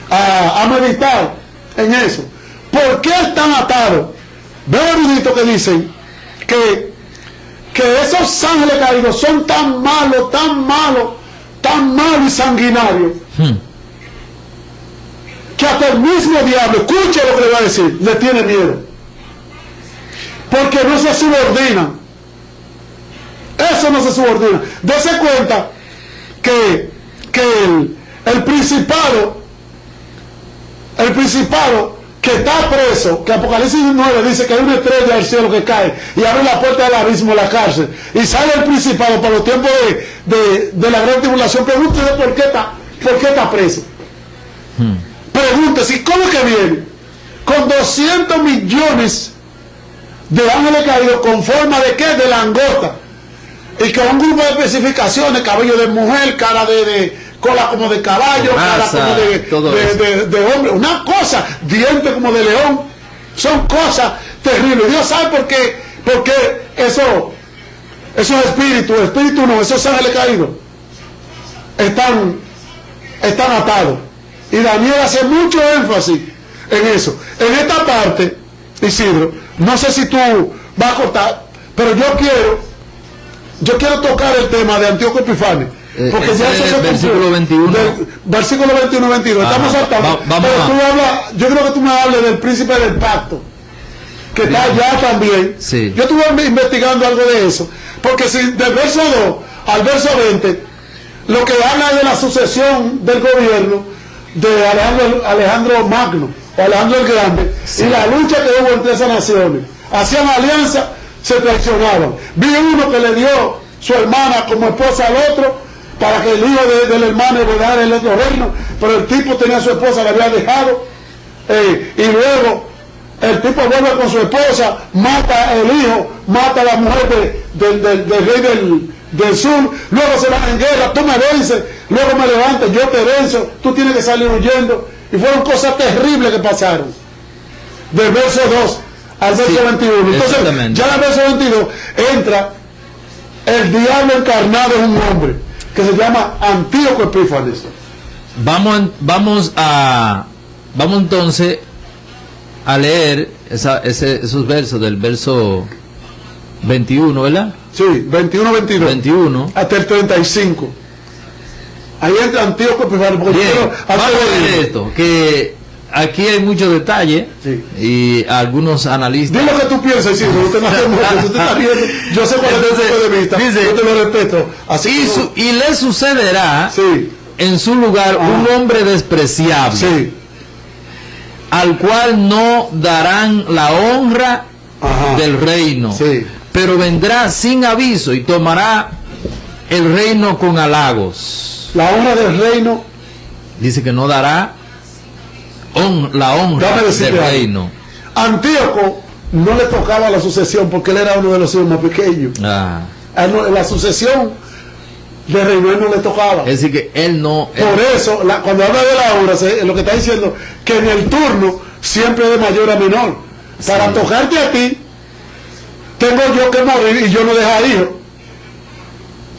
a meditar en eso. ¿Por qué están atados? Veo eruditos que dicen que esos ángeles caídos son tan malos y sanguinarios, que hasta el mismo diablo, escuche lo que le va a decir, le tiene miedo, porque no se subordinan. Eso no se subordina. Dese cuenta que el principado que está preso, que Apocalipsis 9 dice que hay una estrella del cielo que cae y abre la puerta del abismo de la cárcel, y sale el principado para los tiempos de la gran tribulación. Pregúntese por qué está preso. Pregúntese, ¿cómo que viene? Con 200 millones de ángeles caídos con forma de ¿qué? De langosta, y con un grupo de especificaciones: cabello de mujer, cara de cola como de caballo, cara como de hombre, una cosa, dientes como de león. Son cosas terribles. Dios sabe por qué esos esos ángeles caídos están atados. Y Daniel hace mucho énfasis en eso. En esta parte, Isidro, no sé si tú vas a cortar, pero yo quiero tocar el tema de Antíoco Epifanes, porque ya eso se versículo 21. Versículo 21-22. Estamos saltando. Pero tú hablas, yo creo que tú me hables del príncipe del pacto, que está allá también. Sí. Yo estuve investigando algo de eso, porque si del verso 2 al verso 20, lo que habla es de la sucesión del gobierno de Alejandro Magno, o Alejandro el Grande, sí, y la lucha que hubo entre esas naciones. Hacían alianza, se traicionaban. Vi uno que le dio su hermana como esposa al otro, para que el hijo del hermano heredara el otro reino, pero el tipo tenía a su esposa, la había dejado, y luego el tipo vuelve con su esposa, mata el hijo, mata a la mujer del rey del sur, luego se van en guerra, tú me vences, luego me levantas, yo te venzo, tú tienes que salir huyendo. Y fueron cosas terribles que pasaron, del verso 2 al verso 21. Entonces, ya en el verso 22 entra el diablo encarnado en un hombre que se llama Antíoco Epífanes. Vamos entonces a leer esos versos del verso 21, ¿verdad? Sí, 21 hasta el 35. Ahí entra Antíoco Epifanes. Bien, vamos a ver esto, que aquí hay muchos detalles, sí, y algunos analistas... Dime lo que tú piensas, sí, no te estás viendo. Yo sé cuál es tu punto de vista, dice, yo te lo respeto. Así y le sucederá, sí, en su lugar un hombre despreciable, sí, al cual no darán la honra del reino, sí, pero vendrá sin aviso y tomará el reino con halagos. La honra del reino, dice que no dará la honra del reino. Antíoco no le tocaba la sucesión porque él era uno de los hijos más pequeños. La sucesión del reino él no le tocaba. Es decir, que él no... Por eso, cuando habla de la honra, lo que está diciendo, que en el turno siempre es de mayor a menor. Sí. Para tocarte a ti, tengo yo que morir y yo no dejar hijo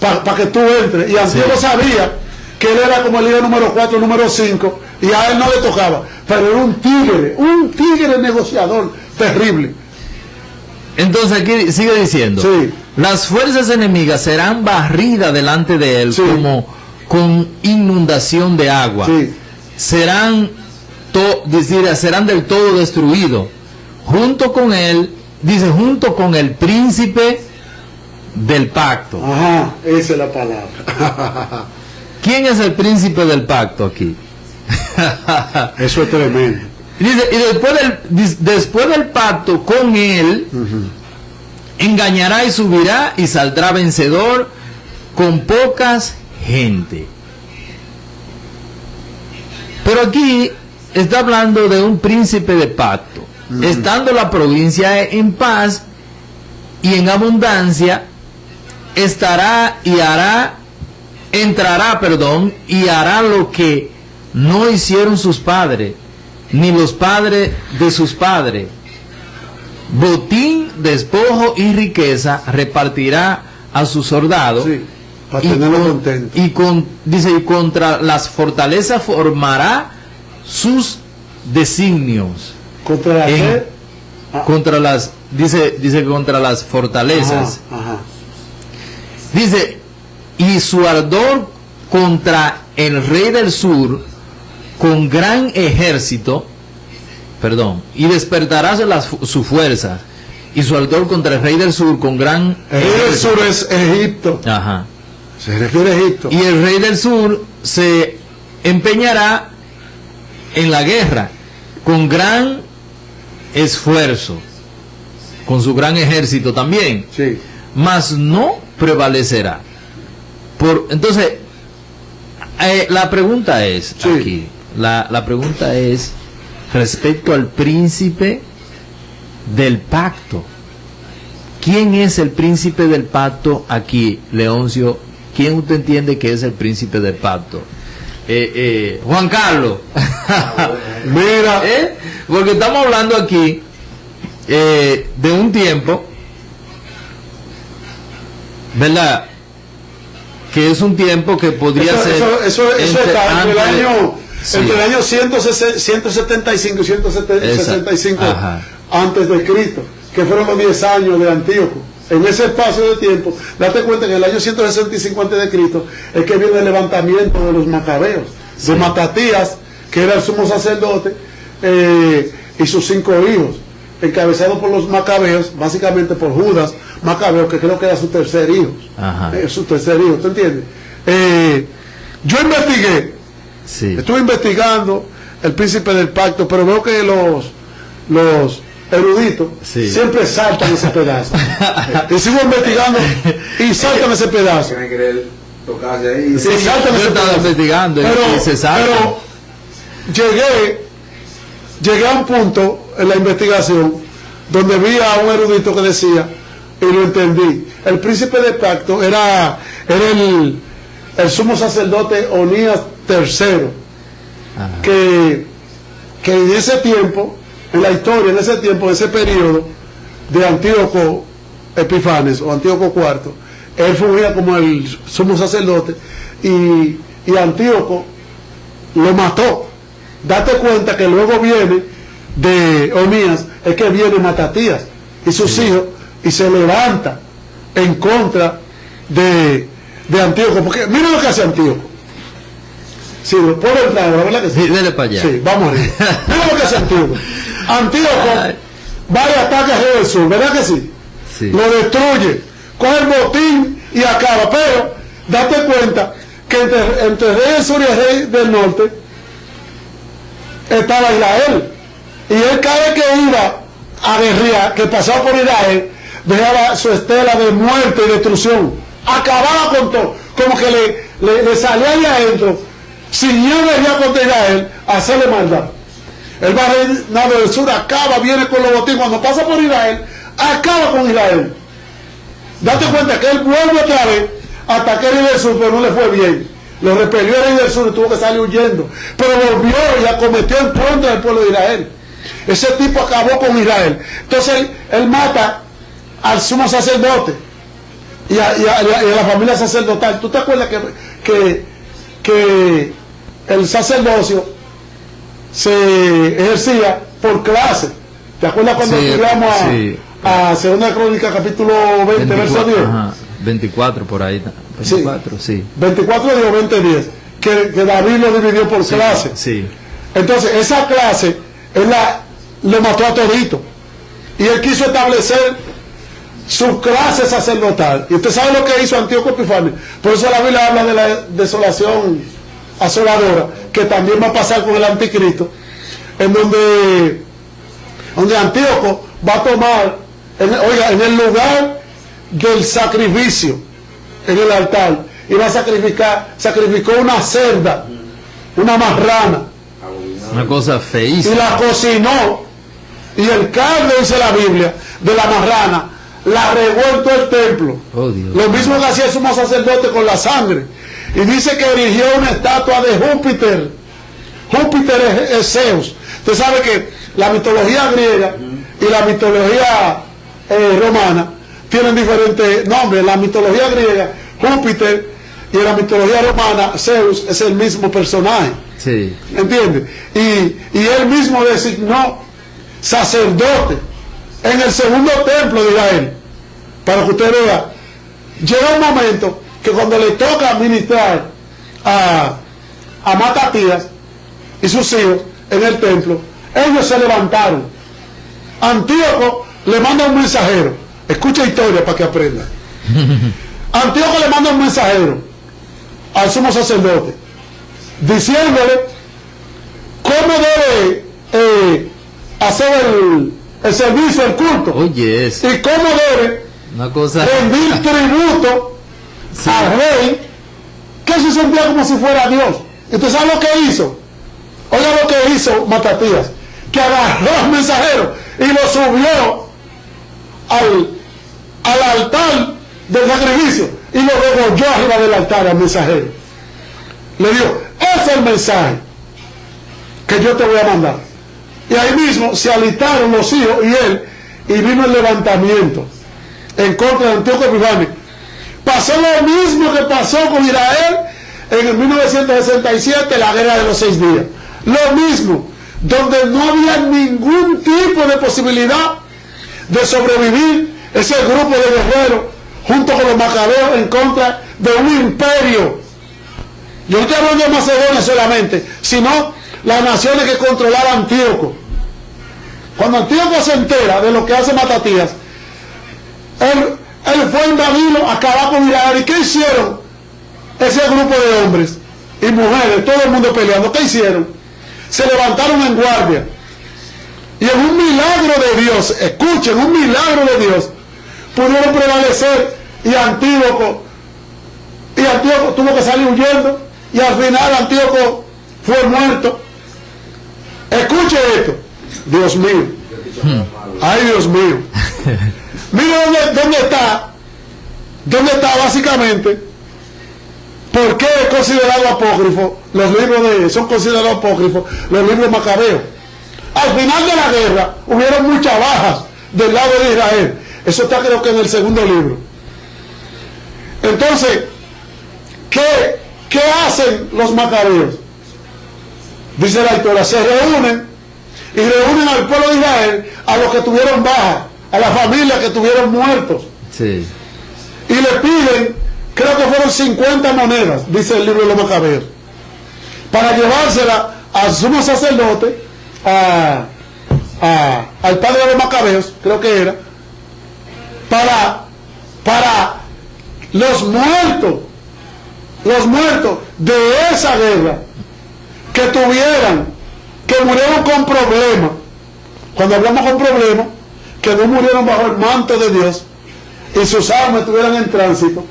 para que tú entres. Y Antíoco, sí, sabía que él era como el hijo número 4, número 5, y a él no le tocaba, pero era un tigre negociador terrible. Entonces aquí sigue diciendo, sí, las fuerzas enemigas serán barridas delante de él, sí, como con inundación de agua, sí, serán serán del todo destruidos. Junto con él, dice, junto con el príncipe del pacto. Ajá, esa es la palabra. ¿Quién es el príncipe del pacto aquí? Eso es tremendo. Dice, y después del pacto con él, engañará y subirá y saldrá vencedor con pocas gente. Pero aquí está hablando de un príncipe de pacto. Estando la provincia en paz y en abundancia, entrará y hará lo que no hicieron sus padres, ni los padres de sus padres. Botín, despojo y riqueza repartirá a sus soldados. Sí, para tenerlo contento. Dice, y contra las fortalezas formará sus designios. ¿Contra la qué? Contra las, dice que contra las fortalezas. Ajá. Dice, y su ardor contra el rey del sur con gran ejército, y despertará su fuerza, y su ardor contra el rey del sur con gran El rey del sur es Egipto. Ajá. Se refiere a Egipto. Y el rey del sur se empeñará en la guerra con gran esfuerzo, con su gran ejército también, Sí. mas no prevalecerá. Entonces, la pregunta es, Sí. aquí, la pregunta es respecto al príncipe del pacto. ¿Quién es el príncipe del pacto aquí, Leoncio? ¿Quién usted entiende que es el príncipe del pacto? Juan Carlos. Mira, Porque estamos hablando aquí de un tiempo, ¿verdad? Que es un tiempo que podría ser eso está entre el año, sí, entre el año 175 y 165 Ajá. antes de Cristo, que fueron los 10 años de Antíoco. En ese espacio de tiempo, date cuenta que en el año 165 antes de Cristo es que viene el levantamiento de los macabeos, Sí. de Matatías, que era el sumo sacerdote, y sus 5 hijos, encabezados por los macabeos, básicamente por Judas Macabeo, que creo que era su tercer hijo. Ajá. Su tercer hijo, ¿te entiendes? Yo investigué, sí. estuve investigando el príncipe del pacto, pero veo que los eruditos Sí. siempre saltan ese pedazo. Y sigo investigando y saltan ese pedazo. Tienen que querer tocarse ahí. Sí, saltan Yo ese estaba pedazo. investigando y se salta. Pero llegué a un punto en la investigación donde vi a un erudito que decía, y lo entendí, el príncipe del pacto era el sumo sacerdote Onías III, Ajá. que en ese tiempo, en la historia, en ese periodo de Antíoco Epifanes o Antíoco IV, él fungía como el sumo sacerdote y Antíoco lo mató. Date cuenta que luego viene de Onías, es que viene Matatías y sus hijos, y se levanta en contra de Antíoco, porque mira lo que hace Antíoco. Sí, por el lado, la verdad que sí. Sí, dele para allá. Sí, vamos a ver. Mira lo que hace Antíoco. Antíoco va y ataca a Rey del Sur, ¿verdad que sí? Sí. Lo destruye, coge el botín y acaba, pero date cuenta que entre el Rey del Sur y el Rey del Norte estaba Israel, y él cada vez que iba a guerrear, que pasaba por Israel, dejaba su estela de muerte y destrucción, acababa con todo, como que le salía de adentro, sin yo guerrear contra Israel, hacerle maldad. El reinado del sur acaba, viene con los botines, cuando pasa por Israel, acaba con Israel. Date cuenta que él vuelve otra vez a atacar el rey del sur, pero no le fue bien. Lo repelió el rey del sur y tuvo que salir huyendo, pero volvió y acometió en contra del pueblo de Israel. Ese tipo acabó con Israel. Entonces él mata al sumo sacerdote y a la familia sacerdotal. ¿Tú te acuerdas que el sacerdocio se ejercía por clase? ¿Te acuerdas cuando estudiamos a Segunda Crónica capítulo 20 verso 10? Ajá, 24 por ahí. 24, sí. 24 10, 20 10. Que David lo dividió por clase. Sí. Entonces, esa clase, lo mató a todito. Y él quiso establecer su clase sacerdotal. Y usted sabe lo que hizo Antíoco Epifanio. Por eso la Biblia habla de la desolación asoladora, que también va a pasar con el anticristo, en donde Antíoco va a tomar, en el lugar del sacrificio, en el altar, y va a sacrificó una cerda, una marrana, una cosa y feísima, la cocinó, y el caldo, dice la Biblia, de la marrana, la regó en todo el templo. Oh, Dios. Lo mismo que hacía el sumo sacerdote con la sangre. Y dice que erigió una estatua de Júpiter. Júpiter es Zeus. Usted sabe que la mitología griega y la mitología romana tienen diferentes nombres. La mitología griega, Júpiter, y en la mitología romana, Zeus es el mismo personaje. sí, ¿Entiende? Y él mismo designó sacerdote en el segundo templo de Israel. Para que usted vea, llega un momento que cuando le toca administrar a Matatías y sus hijos en el templo, ellos se levantaron. Antíoco le manda un mensajero. Escucha historia para que aprenda. Antíoco le manda un mensajero al sumo sacerdote diciéndole cómo debe hacer el servicio, el culto, oye, eso, y cómo debe una cosa, rendir tributo sí, al rey, que se sentía como si fuera Dios. ¿Usted sabe lo que hizo? Oiga lo que hizo Matatías, que agarró al mensajero y lo subió al altar del sacrificio y lo degolló arriba del altar al mensajero. Le dijo, ese es el mensaje que yo te voy a mandar. Y ahí mismo se alistaron los hijos y él, y vino el levantamiento en contra de Antíoco Epifanio. Pasó lo mismo que pasó con Israel en el 1967, la guerra de los 6 días. Lo mismo, donde no había ningún tipo de posibilidad de sobrevivir ese grupo de guerreros junto con los macabeos en contra de un imperio. Yo no estoy hablando de Macedonia solamente, sino las naciones que controlaba Antíoco. Cuando Antíoco se entera de lo que hace Matatías, él fue a invadirlo, a acabar con Israel. ¿Y qué hicieron ese grupo de hombres y mujeres, todo el mundo peleando? ¿Qué hicieron? Se levantaron en guardia, y en un milagro de Dios, escuchen, un milagro de Dios, pudieron prevalecer, y Antíoco tuvo que salir huyendo, y al final Antíoco fue muerto. Escuche esto, Dios mío, ay Dios mío, mire dónde está básicamente. ¿Por qué es considerado apócrifo? Los libros son considerados apócrifos los libros macabeos. Al final de la guerra hubieron muchas bajas del lado de Israel. Eso está, creo que en el segundo libro. Entonces, ¿qué hacen los macabeos? Dice la historia, se reúnen y reúnen al pueblo de Israel, a los que tuvieron bajas, a las familias que tuvieron muertos, sí, y le piden, creo que fueron 50 monedas, dice el libro de los macabeos, para llevársela al sumo sacerdote, al padre de los macabeos, creo que era, para los muertos de esa guerra, que murieron con problemas. Cuando hablamos con problemas, que no murieron bajo el manto de Dios y sus almas estuvieran en tránsito.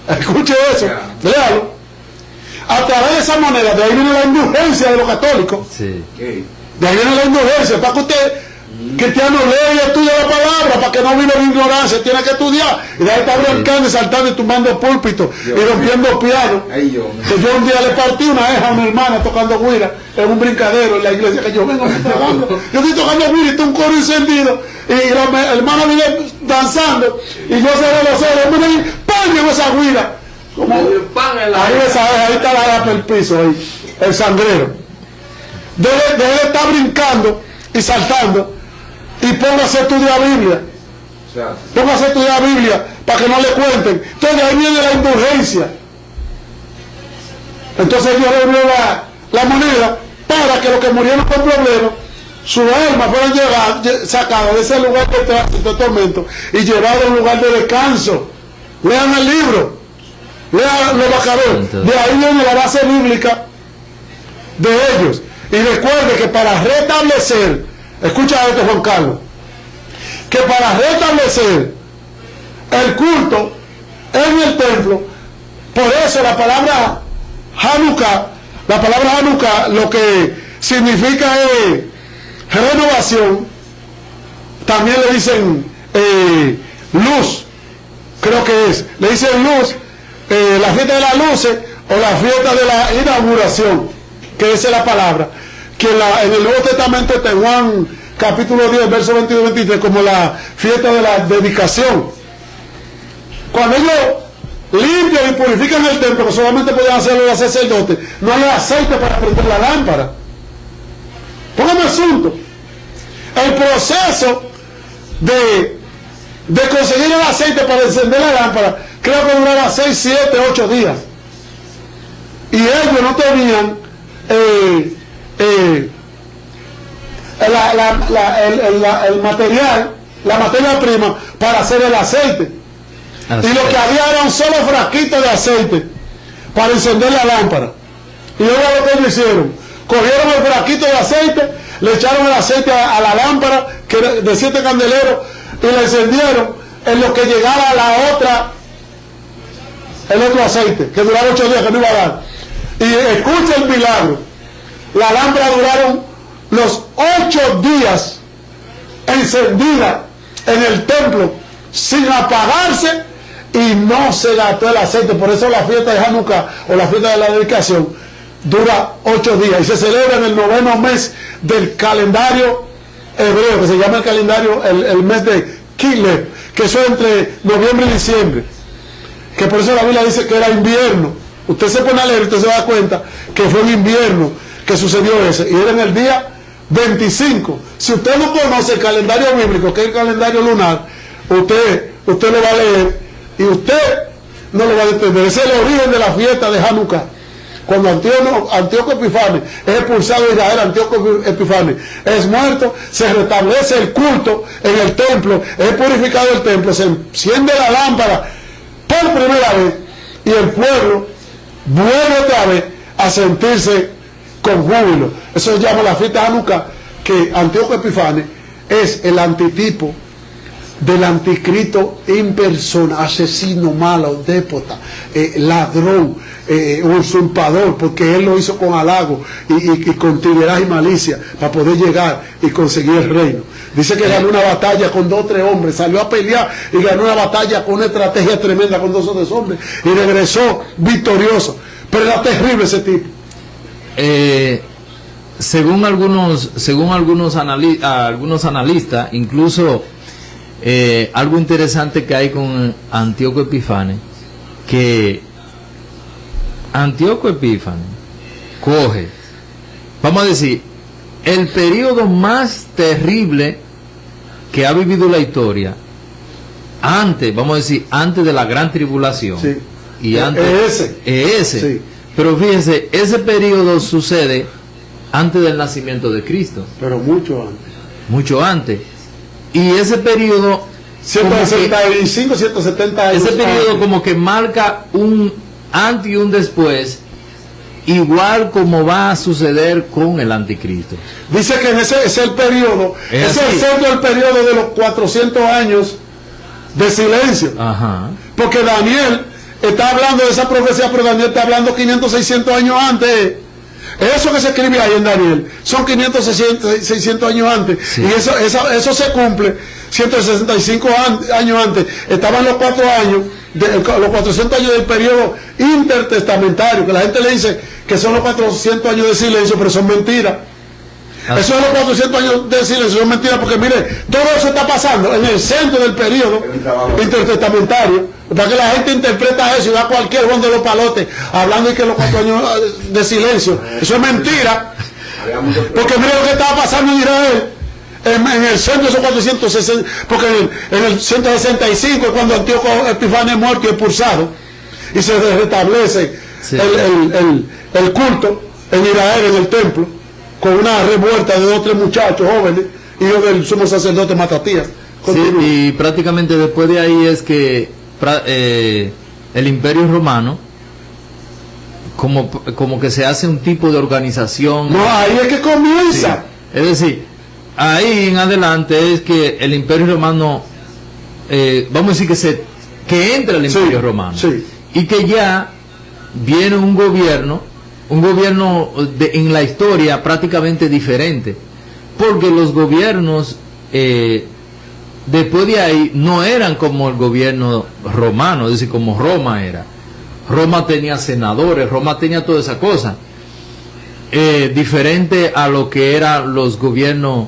Escuche eso, léalo. A través de esa moneda, de ahí viene la indulgencia de los católicos. sí, De ahí viene la indulgencia, para que usted, cristiano, lea y estudie la palabra, para que no viva en ignorancia, tiene que estudiar. Y de ahí está brincando y saltando y tumbando púlpitos y rompiendo pianos. Que yo un día le partí una eja a una hermana tocando güira en un brincadero en la iglesia que yo vengo tocando. Yo estoy tocando güira y está un coro encendido. Y la hermana viene danzando y yo cerré los ojos, mira, ¡pam! Llegó esa güira. Como, ahí esa eja, ahí está la eja por el piso, ahí, el sangrero. Debe estar brincando y saltando. Y póngase a estudiar Biblia. Póngase a estudiar Biblia para que no le cuenten. Entonces ahí viene la indulgencia. Entonces Dios le dio la moneda, para que los que murieron con problemas, sus almas fueran sacadas de ese lugar de tormento y llevadas a un lugar de descanso. Lean el libro, lean los Macabeos, de ahí viene la base bíblica de ellos. Y recuerde que para restablecer, escucha esto, Juan Carlos, que para restablecer el culto en el templo, por eso la palabra Hanukkah, lo que significa es renovación, también le dicen luz, creo que es, le dicen luz, la fiesta de las luces o la fiesta de la inauguración, que esa es la palabra, que en el Nuevo Testamento de Juan capítulo 10, verso 22-23, como la fiesta de la dedicación. Cuando ellos limpian y purifican el templo, que solamente podían hacerlo los sacerdotes, no hay aceite para prender la lámpara. Póngame asunto. El proceso de conseguir el aceite para encender la lámpara, creo que duraba 6, 7, 8 días. Y ellos no tenían el material, la materia prima para hacer el aceite. Así y lo que había era un solo frasquito de aceite para encender la lámpara. Y ahora lo que ellos hicieron, cogieron el frasquito de aceite, le echaron el aceite a la lámpara que era de 7 candeleros y la encendieron en lo que llegaba el otro aceite, que duraba 8 días, que no iba a dar. Y escucha el milagro, la lámpara duraron los 8 días encendida en el templo sin apagarse y no se gastó el aceite. Por eso la fiesta de Hanukkah o la fiesta de la dedicación dura 8 días y se celebra en el 9º mes del calendario hebreo, que se llama el calendario, el mes de Kislev, que eso es entre noviembre y diciembre, que por eso la Biblia dice que era invierno. Usted se pone a leer y usted se da cuenta que fue un invierno que sucedió ese, y era en el día 25. Si usted no conoce el calendario bíblico, que es el calendario lunar, usted lo va a leer y usted no lo va a entender. Ese es el origen de la fiesta de Hanukkah. Cuando Antíoco Epifanes es expulsado de Israel, Antíoco Epifanes es muerto, se restablece el culto en el templo, es purificado el templo, se enciende la lámpara por primera vez y el pueblo vuelve otra vez a sentirse con júbilo. Eso se llama la fiesta de Hanukkah, que Antíoco Epifanes es el antitipo del anticristo impersona, asesino, malo, déspota, ladrón, usurpador, porque él lo hizo con halago y con tigueraje y malicia para poder llegar y conseguir el reino. Dice que ganó una batalla con 2 o 3 hombres, salió a pelear y ganó una batalla con una estrategia tremenda con 2 o 3 hombres y regresó victorioso, pero era terrible ese tipo. Según algunos analistas, incluso algo interesante que hay con Antíoco Epifanes, que Antíoco Epifanes coge, vamos a decir, el periodo más terrible que ha vivido la historia, antes, vamos a decir, antes de la gran tribulación, sí, y antes ese. Sí. Pero fíjense, ese periodo sucede antes del nacimiento de Cristo. Pero mucho antes. Mucho antes. Y ese periodo 165, 170 años. Ese periodo como que marca un antes y un después, igual como va a suceder con el anticristo. Dice que ese es el periodo, ese es el periodo de los 400 años de silencio. Ajá. Porque Daniel está hablando de esa profecía, pero Daniel está hablando 500, 600 años antes. Eso que se escribe ahí en Daniel son 500, 600 años antes. Sí. Y eso se cumple 165 años antes. Estaban los 4 años, los 400 años del periodo intertestamentario, que la gente le dice que son los 400 años de silencio, pero son mentiras. Eso es los 400 años de silencio, son mentiras, porque mire, todo eso está pasando en el centro del periodo intertestamentario, para que la gente interpreta eso y da cualquier Juan de los Palotes hablando de que los 4 años de silencio, eso es mentira, porque mire lo que estaba pasando en Israel, en el centro de esos 460, porque en el 165 es cuando Antíoco Epifanes es muerto y expulsado, y se restablece el culto en Israel, en el templo. con una revuelta de 2 o 3 muchachos jóvenes, hijos del sumo sacerdote Matatías. Sí, y prácticamente después de ahí es que el Imperio Romano como que se hace un tipo de organización. No, ahí es que comienza. Sí. Es decir, ahí en adelante es que el Imperio Romano, vamos a decir que entra el Imperio Romano, sí. Y que ya viene un gobierno en la historia prácticamente diferente, porque los gobiernos después de ahí no eran como el gobierno romano, es decir, como Roma era. Roma tenía senadores, Roma tenía toda esa cosa, diferente a lo que eran los gobiernos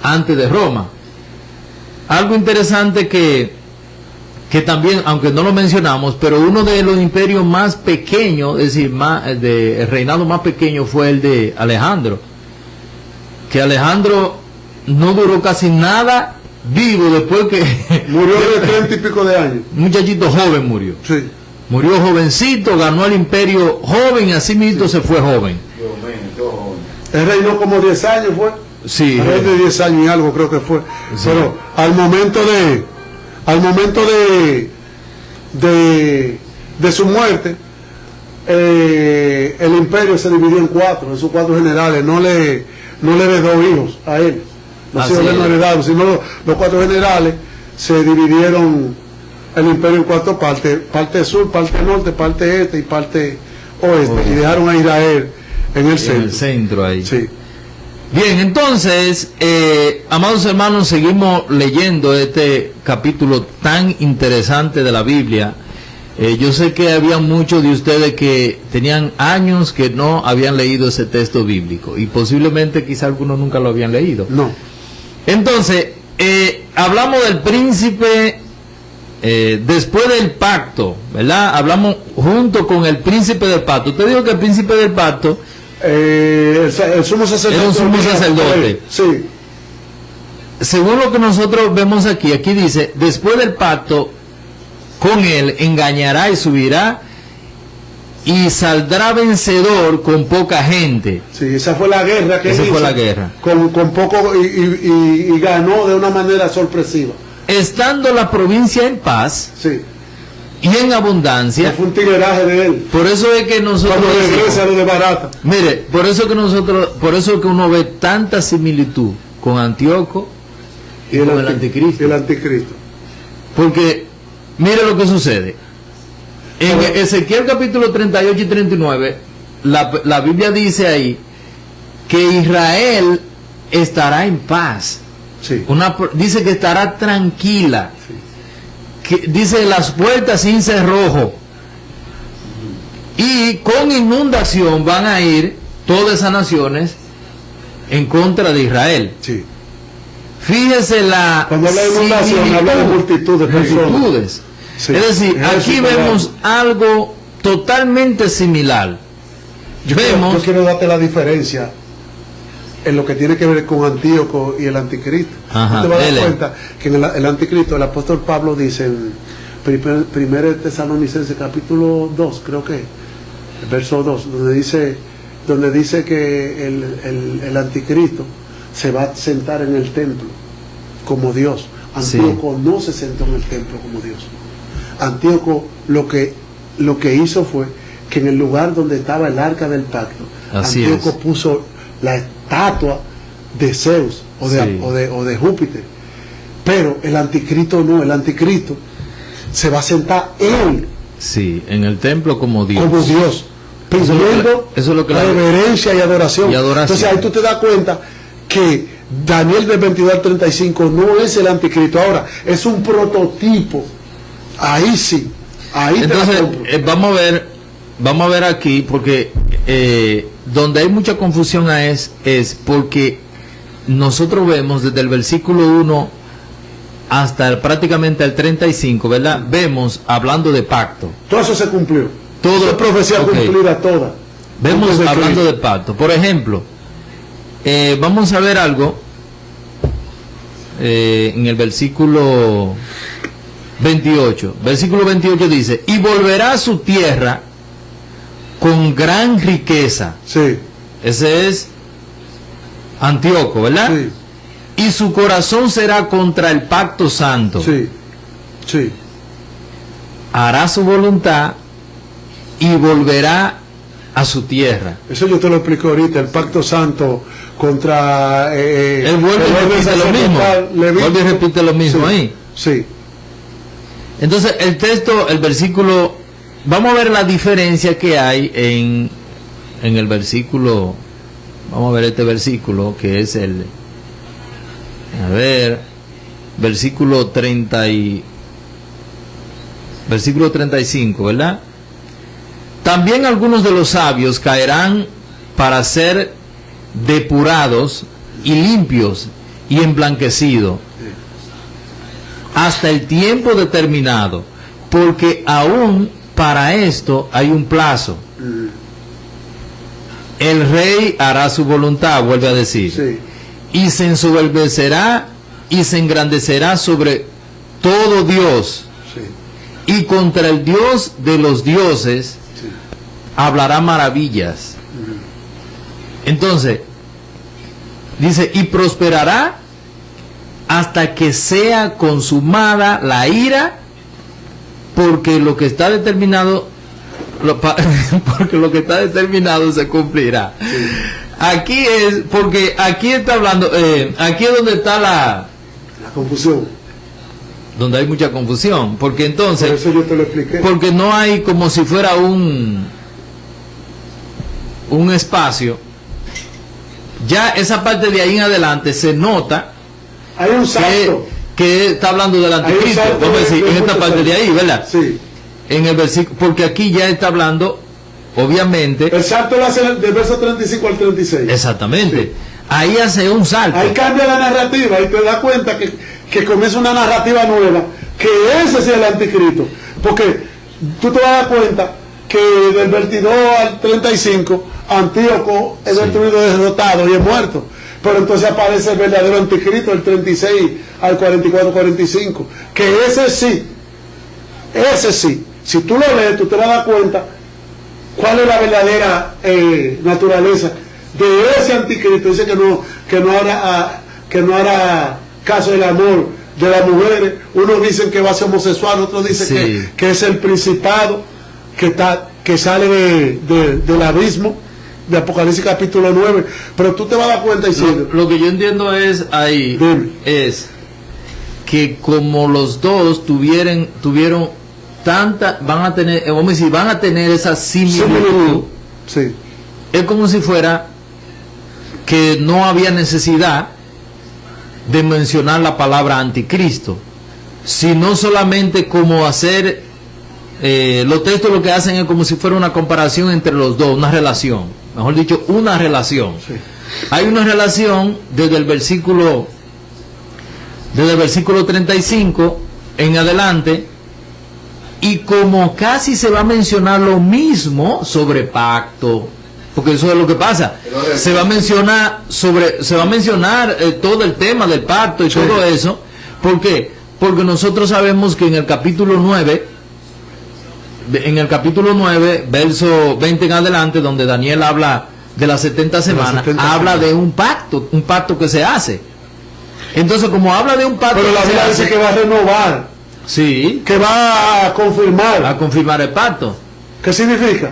antes de Roma. Algo interesante que también, aunque no lo mencionamos, pero uno de los imperios más pequeños, es decir, el reinado más pequeño fue el de Alejandro, que Alejandro no duró casi nada vivo después que murió de 30 y pico de años. Un muchachito joven murió. Sí. Murió jovencito, ganó el imperio joven y así mismo se fue joven. Él reinó como 10 años, fue. Sí. Alrededor de 10 años y algo creo que fue. Sí. Pero al momento de su muerte, el imperio se dividió en 4, esos 4 generales, no le heredó hijos a él. Los hijos no heredaron, sino los 4 generales se dividieron el imperio en 4 partes, parte sur, parte norte, parte este y parte oeste, y dejaron a Israel en el centro. En el centro ahí. Sí. Bien, entonces, amados hermanos, seguimos leyendo este capítulo tan interesante de la Biblia. Yo sé que había muchos de ustedes que tenían años que no habían leído ese texto bíblico, y posiblemente quizá algunos nunca lo habían leído. No. Entonces, hablamos del príncipe después del pacto, ¿verdad? Hablamos junto con el príncipe del pacto. Usted dijo que el príncipe del pacto el sumo sacerdote. era un sumo sacerdote. Sí. Según lo que nosotros vemos aquí dice, después del pacto, con él engañará y subirá y saldrá vencedor con poca gente. Sí, esa fue la guerra que Esa hizo. fue la guerra. Con poco y ganó de una manera sorpresiva. Estando la provincia en paz Sí. y en abundancia. Fue un tigueraje de él. Por eso es que nosotros Cuando decimos, regresa lo de barata. mire, por eso que uno ve tanta similitud con Antíoco y con el anticristo. Y el anticristo. Porque mire lo que sucede. En Ezequiel capítulo 38 y 39, la Biblia dice ahí que Israel estará en paz. Sí. Dice que estará tranquila. Que dice las puertas sin cerrojo. Y con inundación van a ir todas esas naciones en contra de Israel. Sí. Fíjese Cuando habla de inundación, habla de multitud de personas. multitudes. Sí. Es decir, Es aquí eso, vemos algo totalmente similar. Yo quiero darte la diferencia en lo que tiene que ver con Antíoco y el anticristo. Ajá, Tú te vas a dar dele. cuenta que en el anticristo, el apóstol Pablo dice en 1 Tesalonicenses capítulo 2, creo que el verso 2, donde dice que el anticristo se va a sentar en el templo como Dios. Antíoco no se sentó en el templo como Dios. Antíoco lo que hizo fue que en el lugar donde estaba el arca del pacto, Así Antíoco es. puso la estatua de Zeus o de Júpiter. Pero el anticristo no, el anticristo se va a sentar él Sí, en el templo como Dios. como Dios, pidiendo eso es lo que la- reverencia y adoración. y adoración. Entonces ahí tú te das cuenta que Daniel del 22 al 35 no es el anticristo, ahora es un prototipo. Ahí sí, ahí Entonces, te la compro. vamos a ver aquí, porque donde hay mucha confusión es porque nosotros vemos desde el versículo 1 hasta prácticamente el 35, ¿verdad? Vemos hablando de pacto. Todo eso se cumplió. Todo- Esa profecía ok. cumplida toda. Vemos Antes de hablando Cristo. de pacto. Por ejemplo, vamos a ver algo en el versículo 28. Versículo 28 dice, y volverá a su tierra con gran riqueza Sí, Ese es Antíoco, ¿verdad? Sí, Y su corazón será contra el pacto santo. sí, sí. Hará su voluntad y volverá a su tierra. Eso yo te lo explico ahorita, el pacto santo contra... Él vuelve y repite lo mismo. Vuelve y repite lo mismo Sí, ahí. sí. Entonces, el texto, el versículo, vamos a ver la diferencia que hay en el versículo, vamos a ver este versículo, que es versículo 35, ¿verdad? También algunos de los sabios caerán para ser depurados y limpios y emblanquecidos hasta el tiempo determinado, porque aún para esto hay un plazo. El rey hará su voluntad, vuelve a decir, Sí. y se ensoberbecerá y se engrandecerá sobre todo Dios, Sí. y contra el Dios de los dioses Sí. hablará maravillas. Entonces, dice, y prosperará hasta que sea consumada la ira, porque lo que está determinado, porque lo que está determinado se cumplirá. Aquí es, porque aquí está hablando, aquí es donde está La confusión. donde hay mucha confusión, porque Por entonces, eso yo te lo expliqué. porque no hay como si fuera un espacio. Ya esa parte de ahí en adelante se nota Hay un salto. que está hablando del Hay un anticristo, salto vamos a decir, de en esta muchos parte de ahí, ¿verdad? Sí. En el versículo, porque aquí ya está hablando, obviamente, El salto lo hace del verso 35 al 36. exactamente, Sí. ahí hace un salto. Ahí cambia la narrativa y te das cuenta que comienza una narrativa nueva, que ese es el anticristo. Porque tú te vas a dar cuenta que del 22 al 35, Antíoco es Sí. destruido, es derrotado y es muerto. Pero entonces aparece el verdadero anticristo, el 36 al 44-45, que ese sí, si tú lo lees, tú te vas a dar cuenta cuál es la verdadera naturaleza de ese anticristo. Dice que no hará caso del amor de las mujeres. Unos dicen que va a ser homosexual, otros dicen Sí. que es el principado que sale del abismo de Apocalipsis capítulo 9. Pero tú te vas a dar cuenta, Isidro. Lo que yo entiendo es ahí, Dime. es que como los dos tuvieron tanta, van a tener esa similitud. Sí. Es como si fuera que no había necesidad de mencionar la palabra anticristo, sino solamente como hacer, los textos lo que hacen es como si fuera una comparación entre los dos, una relación, mejor dicho, una relación. Sí. Hay una relación desde el versículo 35 en adelante, y como casi se va a mencionar lo mismo sobre pacto, porque eso es lo que pasa, se va a mencionar todo el tema del pacto y Sí. todo eso. ¿Por qué? Porque nosotros sabemos que en el capítulo 9, verso 20 en adelante, donde Daniel habla de las 70 semanas, 70 habla semanas. de un pacto que se hace. Entonces, como habla de un pacto Pero la que se Biblia dice hace, que va a renovar, sí, que va a confirmar. a confirmar el pacto. ¿Qué significa?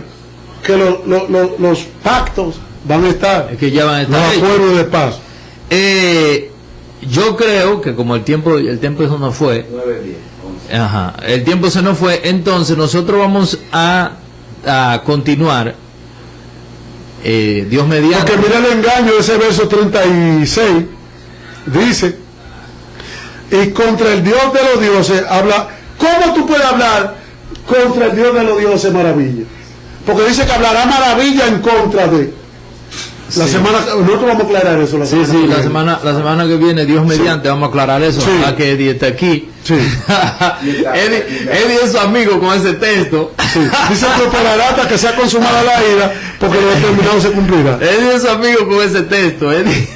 Que los pactos van a estar, Es que ya van a los estar hechos. acuerdos de paz. Yo creo que como el tiempo eso no fue, 9, 10, 11. ajá, el tiempo se nos fue, entonces nosotros vamos a continuar, Dios mediante. Porque mira el engaño de ese verso 36, dice, y contra el Dios de los dioses habla. ¿Cómo tú puedes hablar contra el Dios de los dioses maravilla? Porque dice que hablará maravilla en contra de. La Sí. semana, nosotros vamos a aclarar eso la Sí, semana sí, que la viene. semana que viene, Dios mediante, vamos a aclarar eso. Sí. A que Eddie está aquí. Sí. Eddie es su amigo con ese texto. Sí. Dice prosperará hasta que sea consumada la ira, porque lo determinado se cumplirá. Eddie es su amigo con ese texto. Eddie.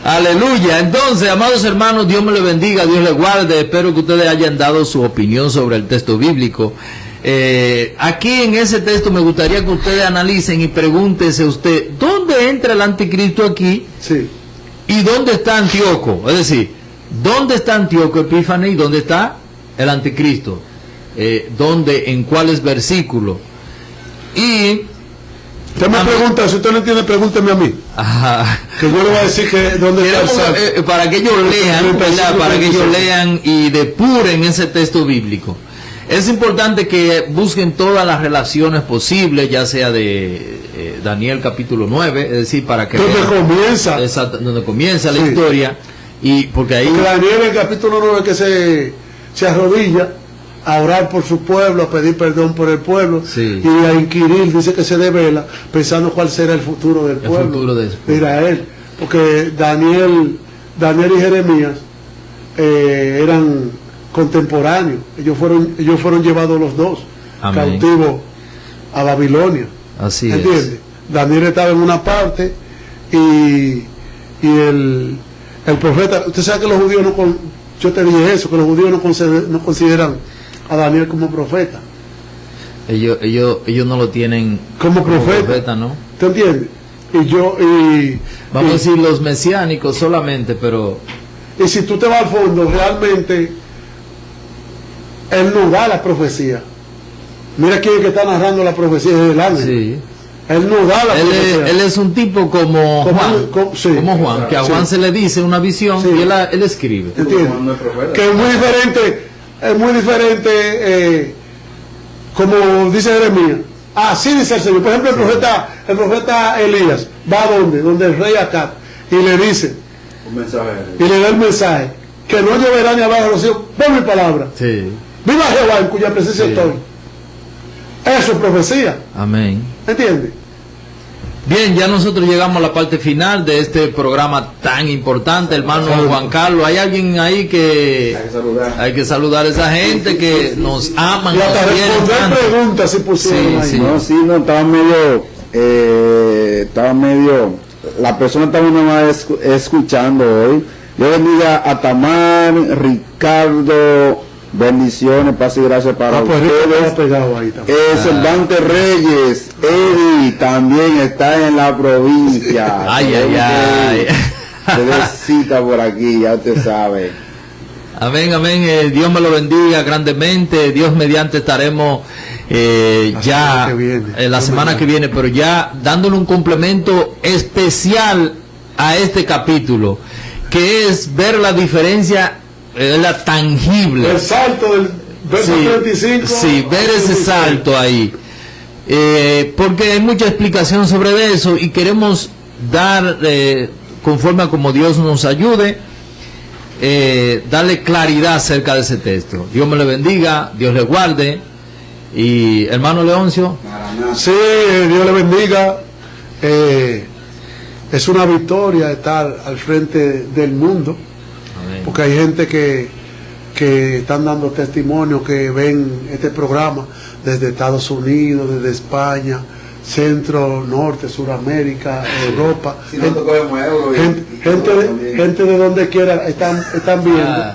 Aleluya. Entonces, amados hermanos, Dios me les bendiga, Dios les guarde. Espero que ustedes hayan dado su opinión sobre el texto bíblico. Aquí en ese texto me gustaría que ustedes analicen y pregúntese usted, ¿dónde entra el anticristo aquí? Sí. ¿Y dónde está Antíoco? Es decir, ¿dónde está Antíoco Epífanes y dónde está el anticristo? ¿Dónde? ¿En cuáles versículos? Y usted me pregunta, si usted no entiende, pregúnteme a mí. ajá, Que yo le voy a decir que dónde está el salto. para que ellos lean, ¿verdad? Para que ellos lean y depuren ese texto bíblico. Es importante que busquen todas las relaciones posibles, ya sea de Daniel capítulo 9, es decir, para que ¿Dónde vean comienza? exacto, donde comienza la Sí. historia, y porque ahí Porque Daniel en el capítulo 9 que se arrodilla a orar por su pueblo, a pedir perdón por el pueblo, Sí. y a inquirir, dice que se devela pensando cuál será el futuro del pueblo, futuro de de Israel, porque Daniel y Jeremías eran contemporáneos, ellos fueron llevados los dos Amén. cautivos a Babilonia. así ¿Entiende? Daniel estaba en una parte y el profeta, usted sabe que los judíos yo te dije eso, que los judíos no consideran a Daniel como profeta. ellos no lo tienen Como profeta. ¿no? ¿Te entiendes? Vamos a decir los mesiánicos solamente, pero Y si tú te vas al fondo, realmente él no da la profecía. Mira quién es que está narrando la profecía, es el ángel. sí. Él no da la profecía. Él es un tipo como Juan, sí. como Juan, que a Juan Sí. se le dice una visión Sí. y él escribe. ¿Entiendes? Juan no es profeta. Que es muy diferente, como dice Jeremías. Así dice el Señor. Por ejemplo, el profeta Elías va a donde el rey Acab, y le dice, Un mensaje. y le da el mensaje, que no lloverá ni abajo los cielos por mi palabra. Sí. Viva Jehová, en cuya presencia Sí. estoy. Eso es profecía. Amén. ¿Entiendes? Bien, ya nosotros llegamos a la parte final de este programa tan importante, hermano Juan Carlos. ¿Hay alguien ahí que Hay que saludar. hay que saludar a esa gente que nos aman, Y hasta nos quieren responder tanto? preguntas si pusieron Sí, ahí. sí. No, sí, no, estaba medio, la persona estaba nomás escuchando hoy. Dios bendiga a Tamar, Ricardo, bendiciones, paz y gracias para Pues Rico ustedes. está pegado ahí también. Cervantes Reyes, Eddie también está en la provincia. Ay, ay, ay. Se dé cita por aquí, ya usted sabe. Amén, amén. Dios me lo bendiga grandemente. Dios mediante estaremos semana que viene. la semana que viene, pero ya dándole un complemento especial a este capítulo, que es ver la diferencia, la tangible. El salto del verso 35. Sí, ver ese salto ahí. Porque hay mucha explicación sobre eso y queremos dar, conforme a como Dios nos ayude, darle claridad acerca de ese texto. Dios me le bendiga, Dios le guarde. Y hermano Leoncio, Sí, Dios le bendiga. Es una victoria estar al frente del mundo, amén. porque hay gente que están dando testimonio, que ven este programa desde Estados Unidos, desde España, Centro, Norte, Suramérica, Europa. Si nosotros cogemos euro Gente de donde quiera están viendo.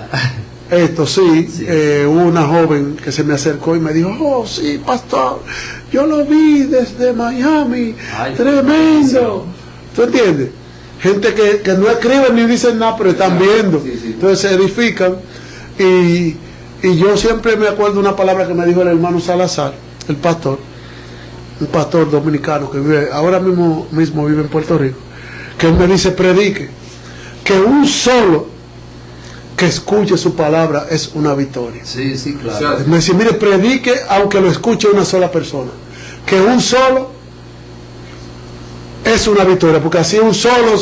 Esto sí, hubo una joven que se me acercó y me dijo, oh sí, pastor, yo lo vi desde Miami, Ay, tremendo. ¿Tú entiendes? Gente que no escriben ni dicen nada, pero están viendo. Sí, sí. Entonces se edifican. Y yo siempre me acuerdo una palabra que me dijo el hermano Salazar, el pastor, un pastor dominicano que vive, ahora mismo vive en Puerto Rico, que él me dice, predique, que un solo que escuche su palabra es una victoria. Sí, sí, claro. Me dice, mire, predique aunque lo escuche una sola persona, que un solo es una victoria, porque así un solo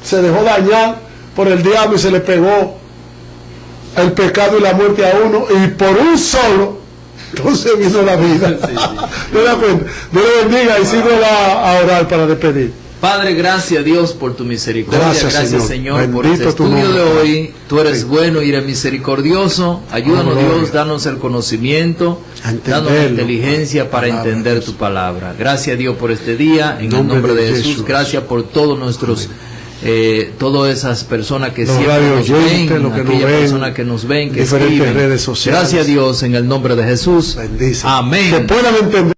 se dejó dañar por el diablo y se le pegó el pecado y la muerte a uno, y por un solo entonces vino la vida. ¿Te das cuenta? Dios le bendiga y sigo a orar para despedir. Padre, gracias Dios por tu misericordia, Gracias, Señor, por Bendito este tu estudio nombre, de Padre. hoy. Tú eres Sí. bueno y eres misericordioso. Ayúdanos, Gloria. Dios, danos el conocimiento, A entenderlo, danos la inteligencia para Palabra de entender Jesús. tu palabra. Gracias Dios por este día, en el nombre de Jesús. Gracias por todos nuestros todas esas personas que los siempre nos radioyentes, ven, los que nos aquellas ven, personas que nos ven, que diferentes escriben. redes sociales. Gracias a Dios en el nombre de Jesús. Bendice. Amén. Que puedan entender.